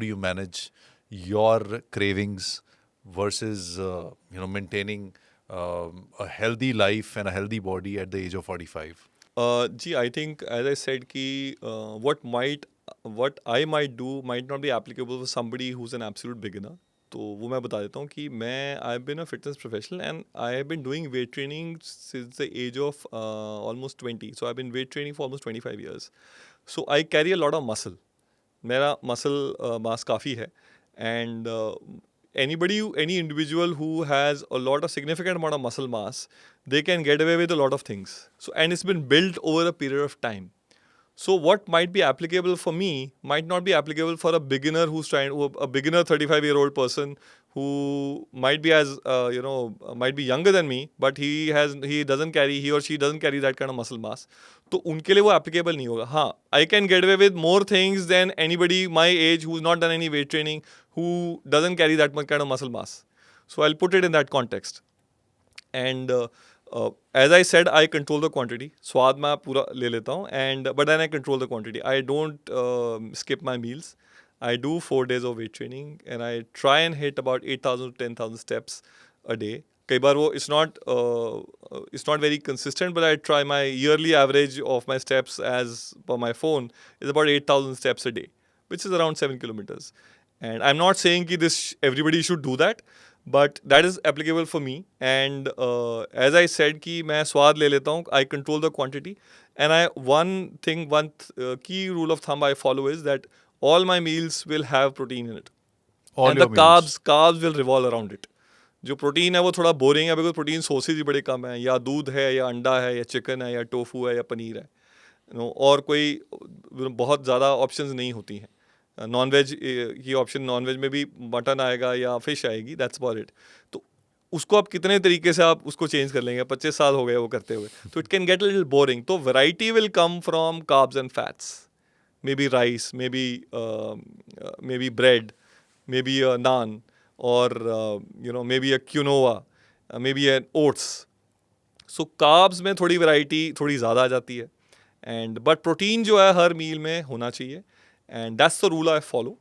Speaker 1: you manage your cravings versus maintaining a healthy life and a healthy body at the age of 45?
Speaker 2: जी, I think as I said कि what I might do might not be applicable for somebody who's an absolute beginner. तो वो मैं बता देता हूँ कि I've been a fitness professional and I have been doing weight training since the age of almost 20. So I've been weight training for almost 25 years. So I carry a lot of muscle. मेरा muscle mass काफ़ी है. And any individual who has a lot of significant amount of muscle mass, they can get away with a lot of things. So, and it's been built over a period of time. So what might be applicable for me might not be applicable for a beginner a beginner 35-year-old person who might be might be younger than me, but he or she doesn't carry that kind of muscle mass. तो उनके लिए वो applicable नहीं होगा. हाँ, I can get away with more things than anybody my age who's not done any weight training, who doesn't carry that much kind of muscle mass. So I'll put it in that context. And as I said, I control the quantity. स्वाद मैं पूरा ले लेता हूँ, but then I control the quantity. I don't skip my meals. I do 4 days of weight training and I try and hit about 8,000 to 10,000 steps a day. कई बार वो it's not very consistent, but I try. My yearly average of my steps as per my phone is about 8,000 steps a day, which is around 7 kilometers. And I'm not saying that everybody should do that, but that is applicable for me. And as I said कि मैं स्वाद ले लेता हूँ, I control the quantity. And one key rule of thumb I follow is that all my meals will have protein in it.
Speaker 1: All
Speaker 2: And
Speaker 1: your
Speaker 2: the
Speaker 1: meals.
Speaker 2: carbs will revolve around it. जो protein है वो थोड़ा boring है because protein sources ही बड़े कम है, या दूध है या अंडा है या चिकन है या टोफू है या पनीर है, और कोई बहुत ज़्यादा ऑप्शंस नहीं होती हैं. नॉन वेज की ऑप्शन, नॉन वेज में भी मटन आएगा या फिश आएगी, दैट्स अबाउट इट. तो उसको आप कितने तरीके से आप उसको चेंज कर लेंगे, 25 साल हो गए वो करते हुए, तो it can get a little boring. तो variety will come from carbs and fats, maybe rice, maybe bread, maybe naan, or maybe a quinoa, maybe an oats. So carbs में थोड़ी variety थोड़ी ज़्यादा आ जाती है, and but protein जो है हर मील में होना चाहिए, and that's the rule I follow.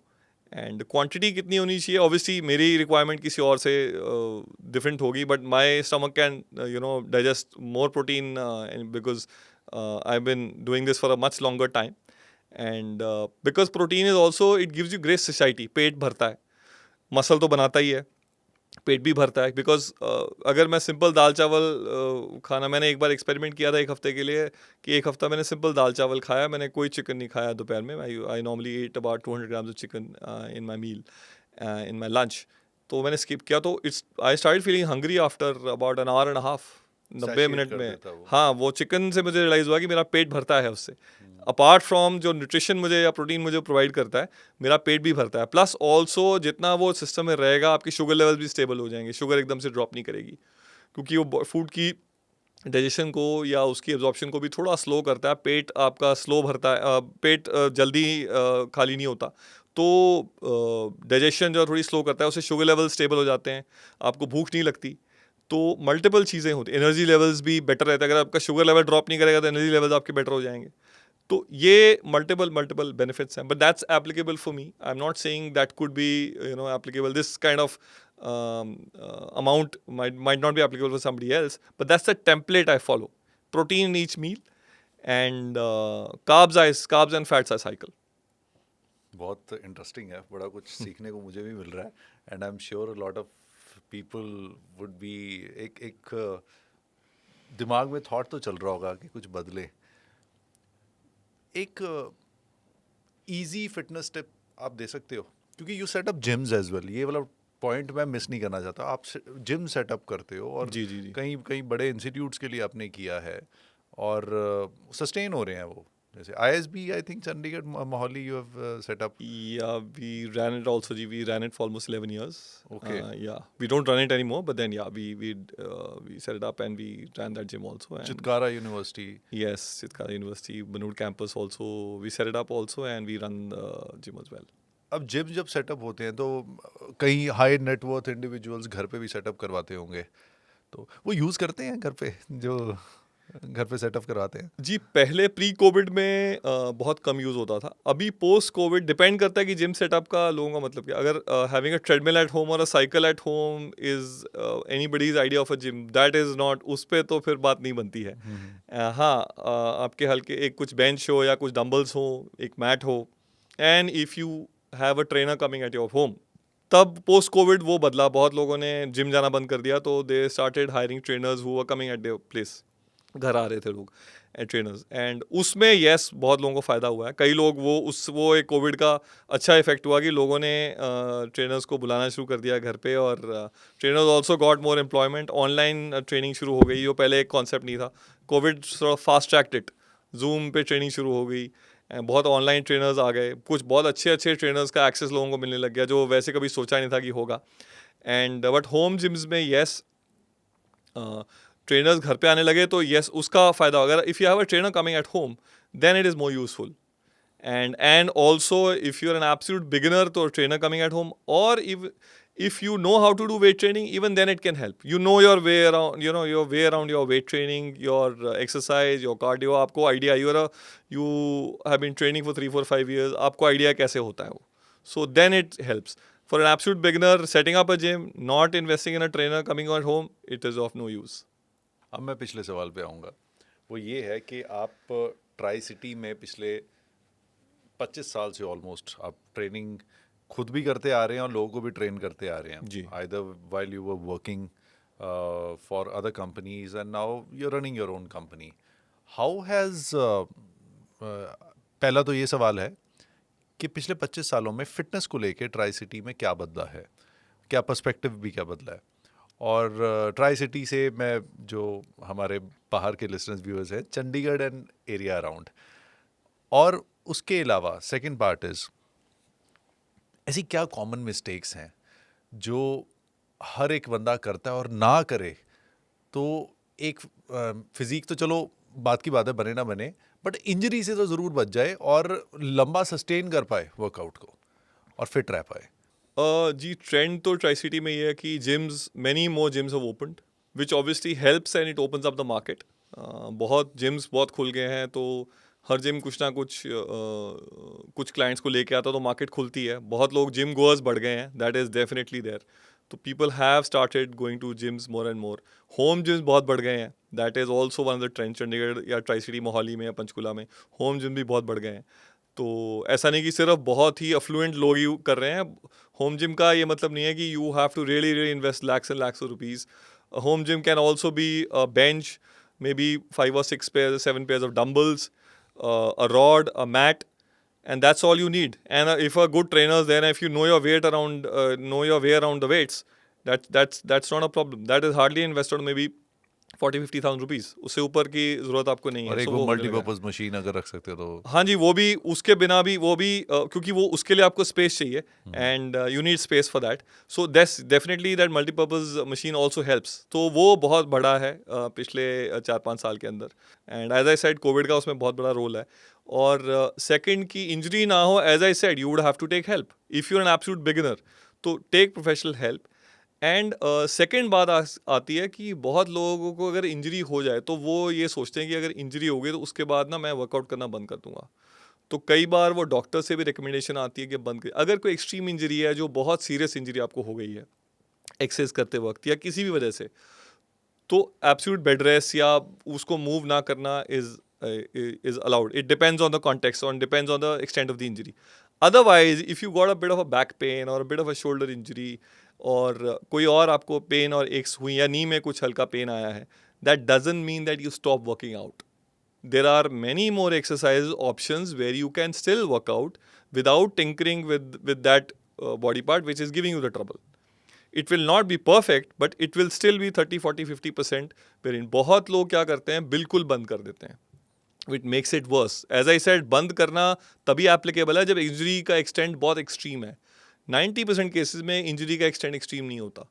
Speaker 2: And quantity कितनी होनी चाहिए, ऑब्वियसली मेरी रिक्वायरमेंट किसी और से डिफरेंट होगी, but my stomach can digest more protein because I have been doing this for a much longer time. And because protein is also, it gives you great satisfaction. पेट भरता है, muscle तो बनाता ही है, पेट भी भरता है. बिकॉज अगर मैं सिंपल दाल चावल खाना, मैंने एक बार एक्सपेरिमेंट किया था 1 हफ्ते के लिए, कि 1 हफ्ता मैंने सिंपल दाल चावल खाया, मैंने कोई चिकन नहीं खाया दोपहर में. I normally eat about 200 grams of chicken in my meal, in my lunch. तो मैंने स्किप किया, तो I start feeling hungry after about an hour and a half, 90 minute में. हाँ, वो चिकन से मुझे रियलाइज़ हुआ कि मेरा पेट भरता है उससे. अपार्ट फ्रॉम जो न्यूट्रिशन मुझे या प्रोटीन मुझे प्रोवाइड करता है, मेरा पेट भी भरता है. प्लस ऑल्सो जितना वो सिस्टम में रहेगा, आपकी शुगर लेवल भी स्टेबल हो जाएंगे. शुगर एकदम से ड्रॉप नहीं करेगी, क्योंकि वो फूड की डाइजेशन को या उसकी एब्जॉर्प्शन को भी थोड़ा स्लो करता है. पेट आपका स्लो भरता है, पेट जल्दी खाली नहीं होता, तो डाइजेशन जो थोड़ी स्लो करता है, उससे शुगर लेवल स्टेबल हो जाते हैं, आपको भूख नहीं लगती. तो मल्टीपल चीज़ें होती, एनर्जी लेवल्स भी बेटर रहता है. अगर आपका शुगर लेवल ड्रॉप नहीं करेगा तो एनर्जी लेवल्स आपके बेटर हो जाएंगे. तो ये मल्टीपल बेनिफिट्स हैं, but that's applicable for me. I am not saying that could be applicable, this kind of amount might not be applicable for somebody else, but that's the template I follow. Protein in each meal, and carbs and fats I cycle.
Speaker 1: बहुत interesting है, बड़ा कुछ सीखने को मुझे भी मिल रहा है. And I am sure lot of people would be, एक दिमाग में थॉट तो चल रहा होगा कि कुछ बदले. एक इजी फिटनेस टिप आप दे सकते हो, क्योंकि you set up gyms as well. ये वाला पॉइंट मैं मिस नहीं करना चाहता. आप जिम सेटअप करते हो, और
Speaker 2: जी, जी, जी.
Speaker 1: कई बड़े इंस्टीट्यूट्स के लिए आपने किया है, और सस्टेन हो रहे हैं वो. जैसे ISB, I think Chandigarh, Mohali, you have set up.
Speaker 2: Yeah, we ran it also. We ran it for almost 11 years.
Speaker 1: Okay.
Speaker 2: Yeah, we don't run it anymore, but then yeah, we set it up and we ran that gym also. And
Speaker 1: Chitkara university.
Speaker 2: yes, Chitkara University, Banoor campus also. We set it up also, and we run the gym as well.
Speaker 1: अब gym जब setup होते हैं तो कई high net worth individuals घर पे भी setup करवाते होंगे, तो वो यूज़ करते हैं घर पे, जो घर पे सेटअप करवाते हैं.
Speaker 2: जी, पहले प्री कोविड में बहुत कम यूज़ होता था. अभी पोस्ट कोविड डिपेंड करता है कि जिम सेटअप का लोगों का मतलब क्या. अगर having a treadmill at home और a cycle at home is anybody's idea of a gym, that is not, उस पर तो फिर बात नहीं बनती है. हाँ, आपके हल्के एक कुछ बेंच हो या कुछ डंबल्स हो, एक मैट हो, and if you have a trainer coming at your home, तब पोस्ट कोविड वो बदला. बहुत लोगों ने जिम जाना बंद कर दिया, तो they started hiring trainers who were coming at their place. घर आ रहे थे लोग ट्रेनर्स, एंड उसमें यस बहुत लोगों को फ़ायदा हुआ है. कई लोग वो एक कोविड का अच्छा इफेक्ट हुआ कि लोगों ने ट्रेनर्स को बुलाना शुरू कर दिया घर पे, और trainers also got more employment. Online training शुरू हो गई, जो पहले एक कॉन्सेप्ट नहीं था. Covid fast tracked it, zoom पे ट्रेनिंग शुरू हो गई, बहुत ऑनलाइन ट्रेनर्स आ गए. कुछ बहुत अच्छे ट्रेनर्स का एक्सेस लोगों को मिलने लग गया, जो वैसे कभी सोचा नहीं था कि होगा. एंड बट होम जिम्स में यस ट्रेनर्स घर पे आने लगे, तो यस उसका फ़ायदा. अगर if you have a trainer coming at home, then it is more useful. And also if you are an absolute beginner, तो ट्रेनर कमिंग एट होम, और if you know how to do weight training, even then it can help. You know your way around, your weight training, your exercise, your cardio. आपको idea, you have been training for 3, 4, 5 years. आपको idea कैसे होता है वो. So then it helps. For an absolute beginner, setting up a gym, not investing in a trainer, coming at home, it is of no use.
Speaker 1: अब मैं पिछले सवाल पे आऊँगा, वो ये है कि आप ट्राई सिटी में पिछले 25 साल से ऑलमोस्ट आप ट्रेनिंग खुद भी करते आ रहे हैं और लोगों को भी ट्रेन करते आ रहे हैं
Speaker 2: जी।
Speaker 1: Either while you were working for other companies and now you are running your own company. How has पहला तो ये सवाल है कि पिछले 25 सालों में फिटनेस को लेके ट्राई सिटी में क्या बदला है, क्या पर्सपेक्टिव भी क्या बदला है. और ट्राई सिटी से मैं जो हमारे बाहर के लिसनर्स व्यूअर्स हैं, चंडीगढ़ एंड एरिया अराउंड, और उसके अलावा सेकंड पार्ट इज़ ऐसी क्या कॉमन मिस्टेक्स हैं जो हर एक बंदा करता है और ना करे तो एक फिजिक तो चलो बात की बात है, बने ना बने, बट इंजरी से तो ज़रूर बच जाए और लंबा सस्टेन कर पाए वर्कआउट को और फिट रह पाए.
Speaker 2: जी, ट्रेंड तो ट्राई सिटी में ये है कि gyms, many more gyms have opened, which obviously helps and it opens up the market. बहुत जिम्स बहुत खुल गए हैं, तो हर जिम कुछ ना कुछ कुछ क्लाइंट्स को लेके आता, तो मार्केट खुलती है. बहुत लोग जिम गोअर्स बढ़ गए हैं, दैट इज़ डेफिनेटली देयर. तो people have started going to gyms more and more. Home gyms बहुत बढ़ गए हैं, that is also one of the trend. Chandigarh या ट्राई सिटी, मोहाली में या पंचकुला में होम जिम भी बहुत बढ़ गए हैं. तो ऐसा नहीं कि सिर्फ बहुत ही अफ्लुएंट लोग ही कर रहे हैं. होम जिम का ये मतलब नहीं है कि you have to really invest lakhs and lakhs of rupees. Home gym can also be a bench, maybe 5 or 6 pairs, 7 pairs of dumbbells, a rod, a mat, and that's all you need. And if a good trainer is there, if you know your weight around, know your way around the weights, that's not a problem. That is hardly invested maybe 40-50,000 rupees. उससे ऊपर की ज़रूरत आपको नहीं है.
Speaker 1: और एक
Speaker 2: So
Speaker 1: वो
Speaker 2: हो जाएगा.
Speaker 1: मल्टीपर्पज़ मशीन अगर रख सकते हो तो.
Speaker 2: हाँ जी, वो भी, उसके बिना भी वो भी क्योंकि वो उसके लिए आपको स्पेस चाहिए and you need space for that. So that's definitely that multipurpose machine also helps. तो वो बहुत बड़ा है पिछले 4-5 साल के अंदर. And as I said, COVID का उसमें बहुत बड़ा रोल है. और सेकंड की इंजरी ना हो, as I said, you would have to take help. If you are an absolute beginner, तो take professional help. And second बात आती है कि बहुत लोगों को अगर इंजरी हो जाए तो वो ये सोचते हैं कि अगर इंजरी हो गई तो उसके बाद ना मैं वर्कआउट करना बंद कर दूंगा. तो कई बार वो डॉक्टर से भी रिकमेंडेशन आती है कि बंद कर. अगर कोई एक्सट्रीम इंजरी है, जो बहुत सीरियस इंजरी आपको हो गई है एक्सरसाइज करते वक्त या किसी भी वजह से, तो एब्सोल्यूट बेड रेस्ट या उसको मूव ना करना is allowed. It depends on the context or depends on the extent of the injury. Otherwise, if you got a bit of a back pain or a bit of a shoulder injury और कोई और आपको pen और x हुई या नी में कुछ हल्का पेन आया है, that doesn't mean that you stop working out. There are many more exercise options where you can still work out without tinkering with that body part which is giving you the trouble. It will not be perfect, but it will still be 30, 40, 50%. wherein बहुत लोग क्या करते हैं, बिल्कुल बंद कर देते हैं. It makes it worse. As I said, बंद करना तभी applicable है जब इंजरी का एक्सटेंट बहुत एक्सट्रीम है. 90% केसेस में इंजरी का एक्सटेंट एक्सट्रीम नहीं होता.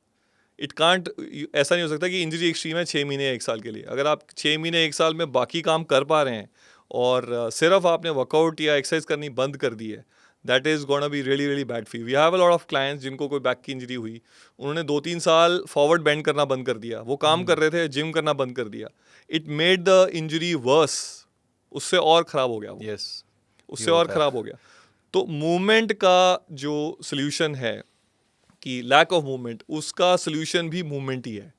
Speaker 2: इट कांट, ऐसा नहीं हो सकता कि इंजरी एक्सट्रीम है 6 महीने 1 साल के लिए. अगर आप 6 महीने 1 साल में बाकी काम कर पा रहे हैं और सिर्फ आपने वर्कआउट या एक्सरसाइज करनी बंद कर दी है, that is gonna be really really bad for you. We have a lot of clients जिनको कोई बैक की इंजरी हुई, उन्होंने 2-3 साल फॉरवर्ड बेंड करना बंद कर दिया. वो काम कर रहे थे, जिम करना बंद कर दिया. It made the injury worse. उससे और ख़राब हो गया वो.
Speaker 1: यस,
Speaker 2: उससे और ख़राब हो गया. तो मूवमेंट का जो सोल्यूशन है कि लैक ऑफ मूवमेंट, उसका सोल्यूशन भी मूवमेंट ही है,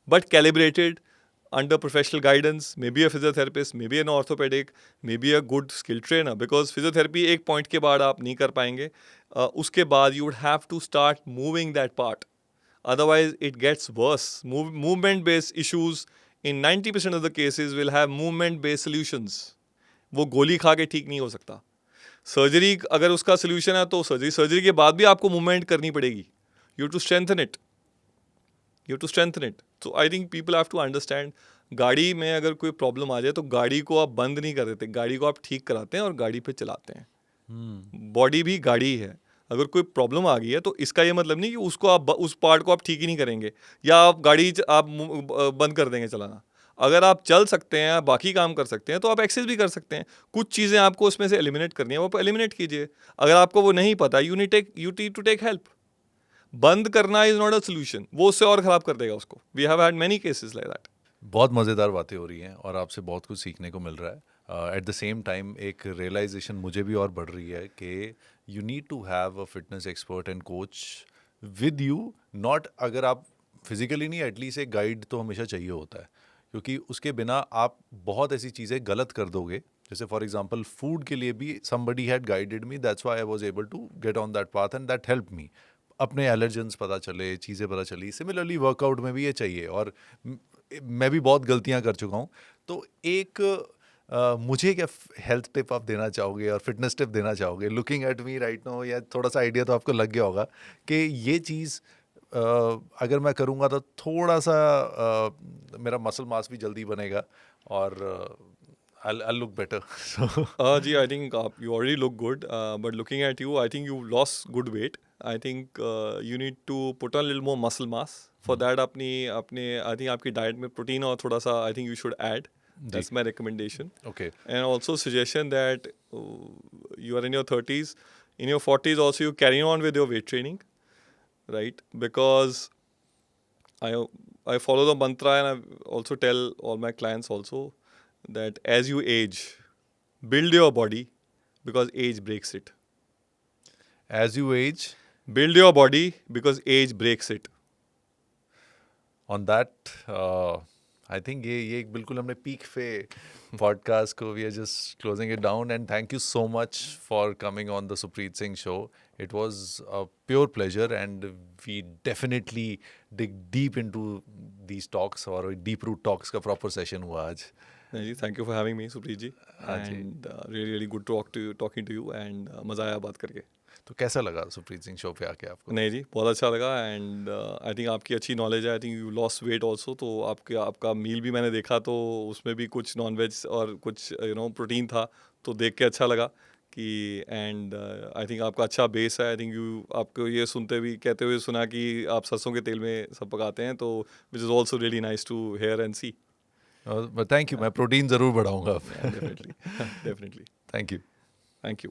Speaker 2: but calibrated under professional guidance, maybe a physiotherapist, maybe an orthopedic, maybe a good skill trainer, because physiotherapy एक point के बाद आप नहीं कर पाएंगे. उसके बाद you would have to start moving that part. Otherwise it gets worse. Movement based issues in 90% of the cases will have movement based solutions. वो गोली खा के ठीक नहीं हो सकता. सर्जरी अगर उसका सोल्यूशन है तो सर्जरी के बाद भी आपको मूवमेंट करनी पड़ेगी. You have to strengthen it. So I think people have to understand, गाड़ी में अगर कोई प्रॉब्लम आ जाए तो गाड़ी को आप बंद नहीं कर देते, गाड़ी को आप ठीक कराते हैं और गाड़ी पे चलाते हैं. बॉडी भी गाड़ी है. अगर कोई प्रॉब्लम आ गई है तो इसका ये मतलब नहीं कि उसको आप उस पार्ट को आप ठीक ही नहीं करेंगे या आप गाड़ी आप बंद कर देंगे चलाना. अगर आप चल सकते हैं, बाकी काम कर सकते हैं, तो आप एक्सरसाइज भी कर सकते हैं. कुछ चीज़ें आपको उसमें से एलिमिनेट करनी है, वो एलिमिनेट कीजिए. अगर आपको वो नहीं पता, you need to take help. बंद करना इज नॉट अ सोल्यूशन, वो उससे और ख़राब कर देगा उसको. We have had many cases like that.
Speaker 1: बहुत मज़ेदार बातें हो रही हैं और आपसे बहुत कुछ सीखने को मिल रहा है. एट द सेम टाइम एक रियलाइजेशन मुझे भी और बढ़ रही है कि you need to have a fitness expert and coach with you. Not अगर आप फिजिकली नहीं, एटलीस्ट एक गाइड तो हमेशा चाहिए होता है, क्योंकि उसके बिना आप बहुत ऐसी चीज़ें गलत कर दोगे. जैसे फॉर एग्जांपल फूड के लिए भी somebody had guided me, that's why I was able to get on that path and that helped me. अपने एलर्जेंस पता चले, चीज़ें पता चली. सिमिलरली वर्कआउट में भी ये चाहिए. और मैं भी बहुत गलतियां कर चुका हूँ. तो एक मुझे क्या हेल्थ टिप आप देना चाहोगे और फिटनेस टिप देना चाहोगे? Looking at me right now, या थोड़ा सा आइडिया तो आपको लग गया होगा कि ये चीज़ अगर मैं करूँगा तो थोड़ा सा मेरा मसल मास भी जल्दी बनेगा और I'll look better. So
Speaker 2: Ji, I think you already look good, but looking at you, I think you lost good weight. I think you need to put on a little more muscle mass. For that, अपने I think आपकी diet में protein और थोड़ा सा I think you should add. That's my recommendation.
Speaker 1: okay.
Speaker 2: And also suggestion that you are in your 30s. In your 40s also you carry on with your weight training, right? Because I follow the mantra and I also tell all my clients also that as you age, build your body because age breaks it.
Speaker 1: As you age,
Speaker 2: Build your body because age breaks it.
Speaker 1: on that, I think ये एक बिल्कुल हमने peak पे podcast को, we are just closing it down. And thank you so much for coming on the Supreet Singh show. It was a pure pleasure and we definitely dig deep into these talks, और deep root talks का proper session हुआ आज.
Speaker 2: Thank you for having me, Supreet ji. And really good talking to you and मज़ा आया बात करके.
Speaker 1: तो कैसा लगा सुप्रीत सिंह शो पे आके आपको?
Speaker 2: नहीं जी, बहुत अच्छा लगा. एंड आई थिंक आपकी अच्छी नॉलेज है. I think you lost weight also. तो आपका मील भी मैंने देखा तो उसमें भी कुछ नॉन वेज और कुछ प्रोटीन था, तो देख के अच्छा लगा कि. एंड आई थिंक आपका अच्छा बेस है. आई थिंक आपको ये सुनते भी कहते हुए सुना कि आप सरसों के तेल में सब पकाते हैं, तो which is also really nice to hear and see.
Speaker 1: Thank you. मैं प्रोटीन ज़रूर बढ़ाऊंगा.
Speaker 2: Definitely.
Speaker 1: Thank you.
Speaker 2: Thank you.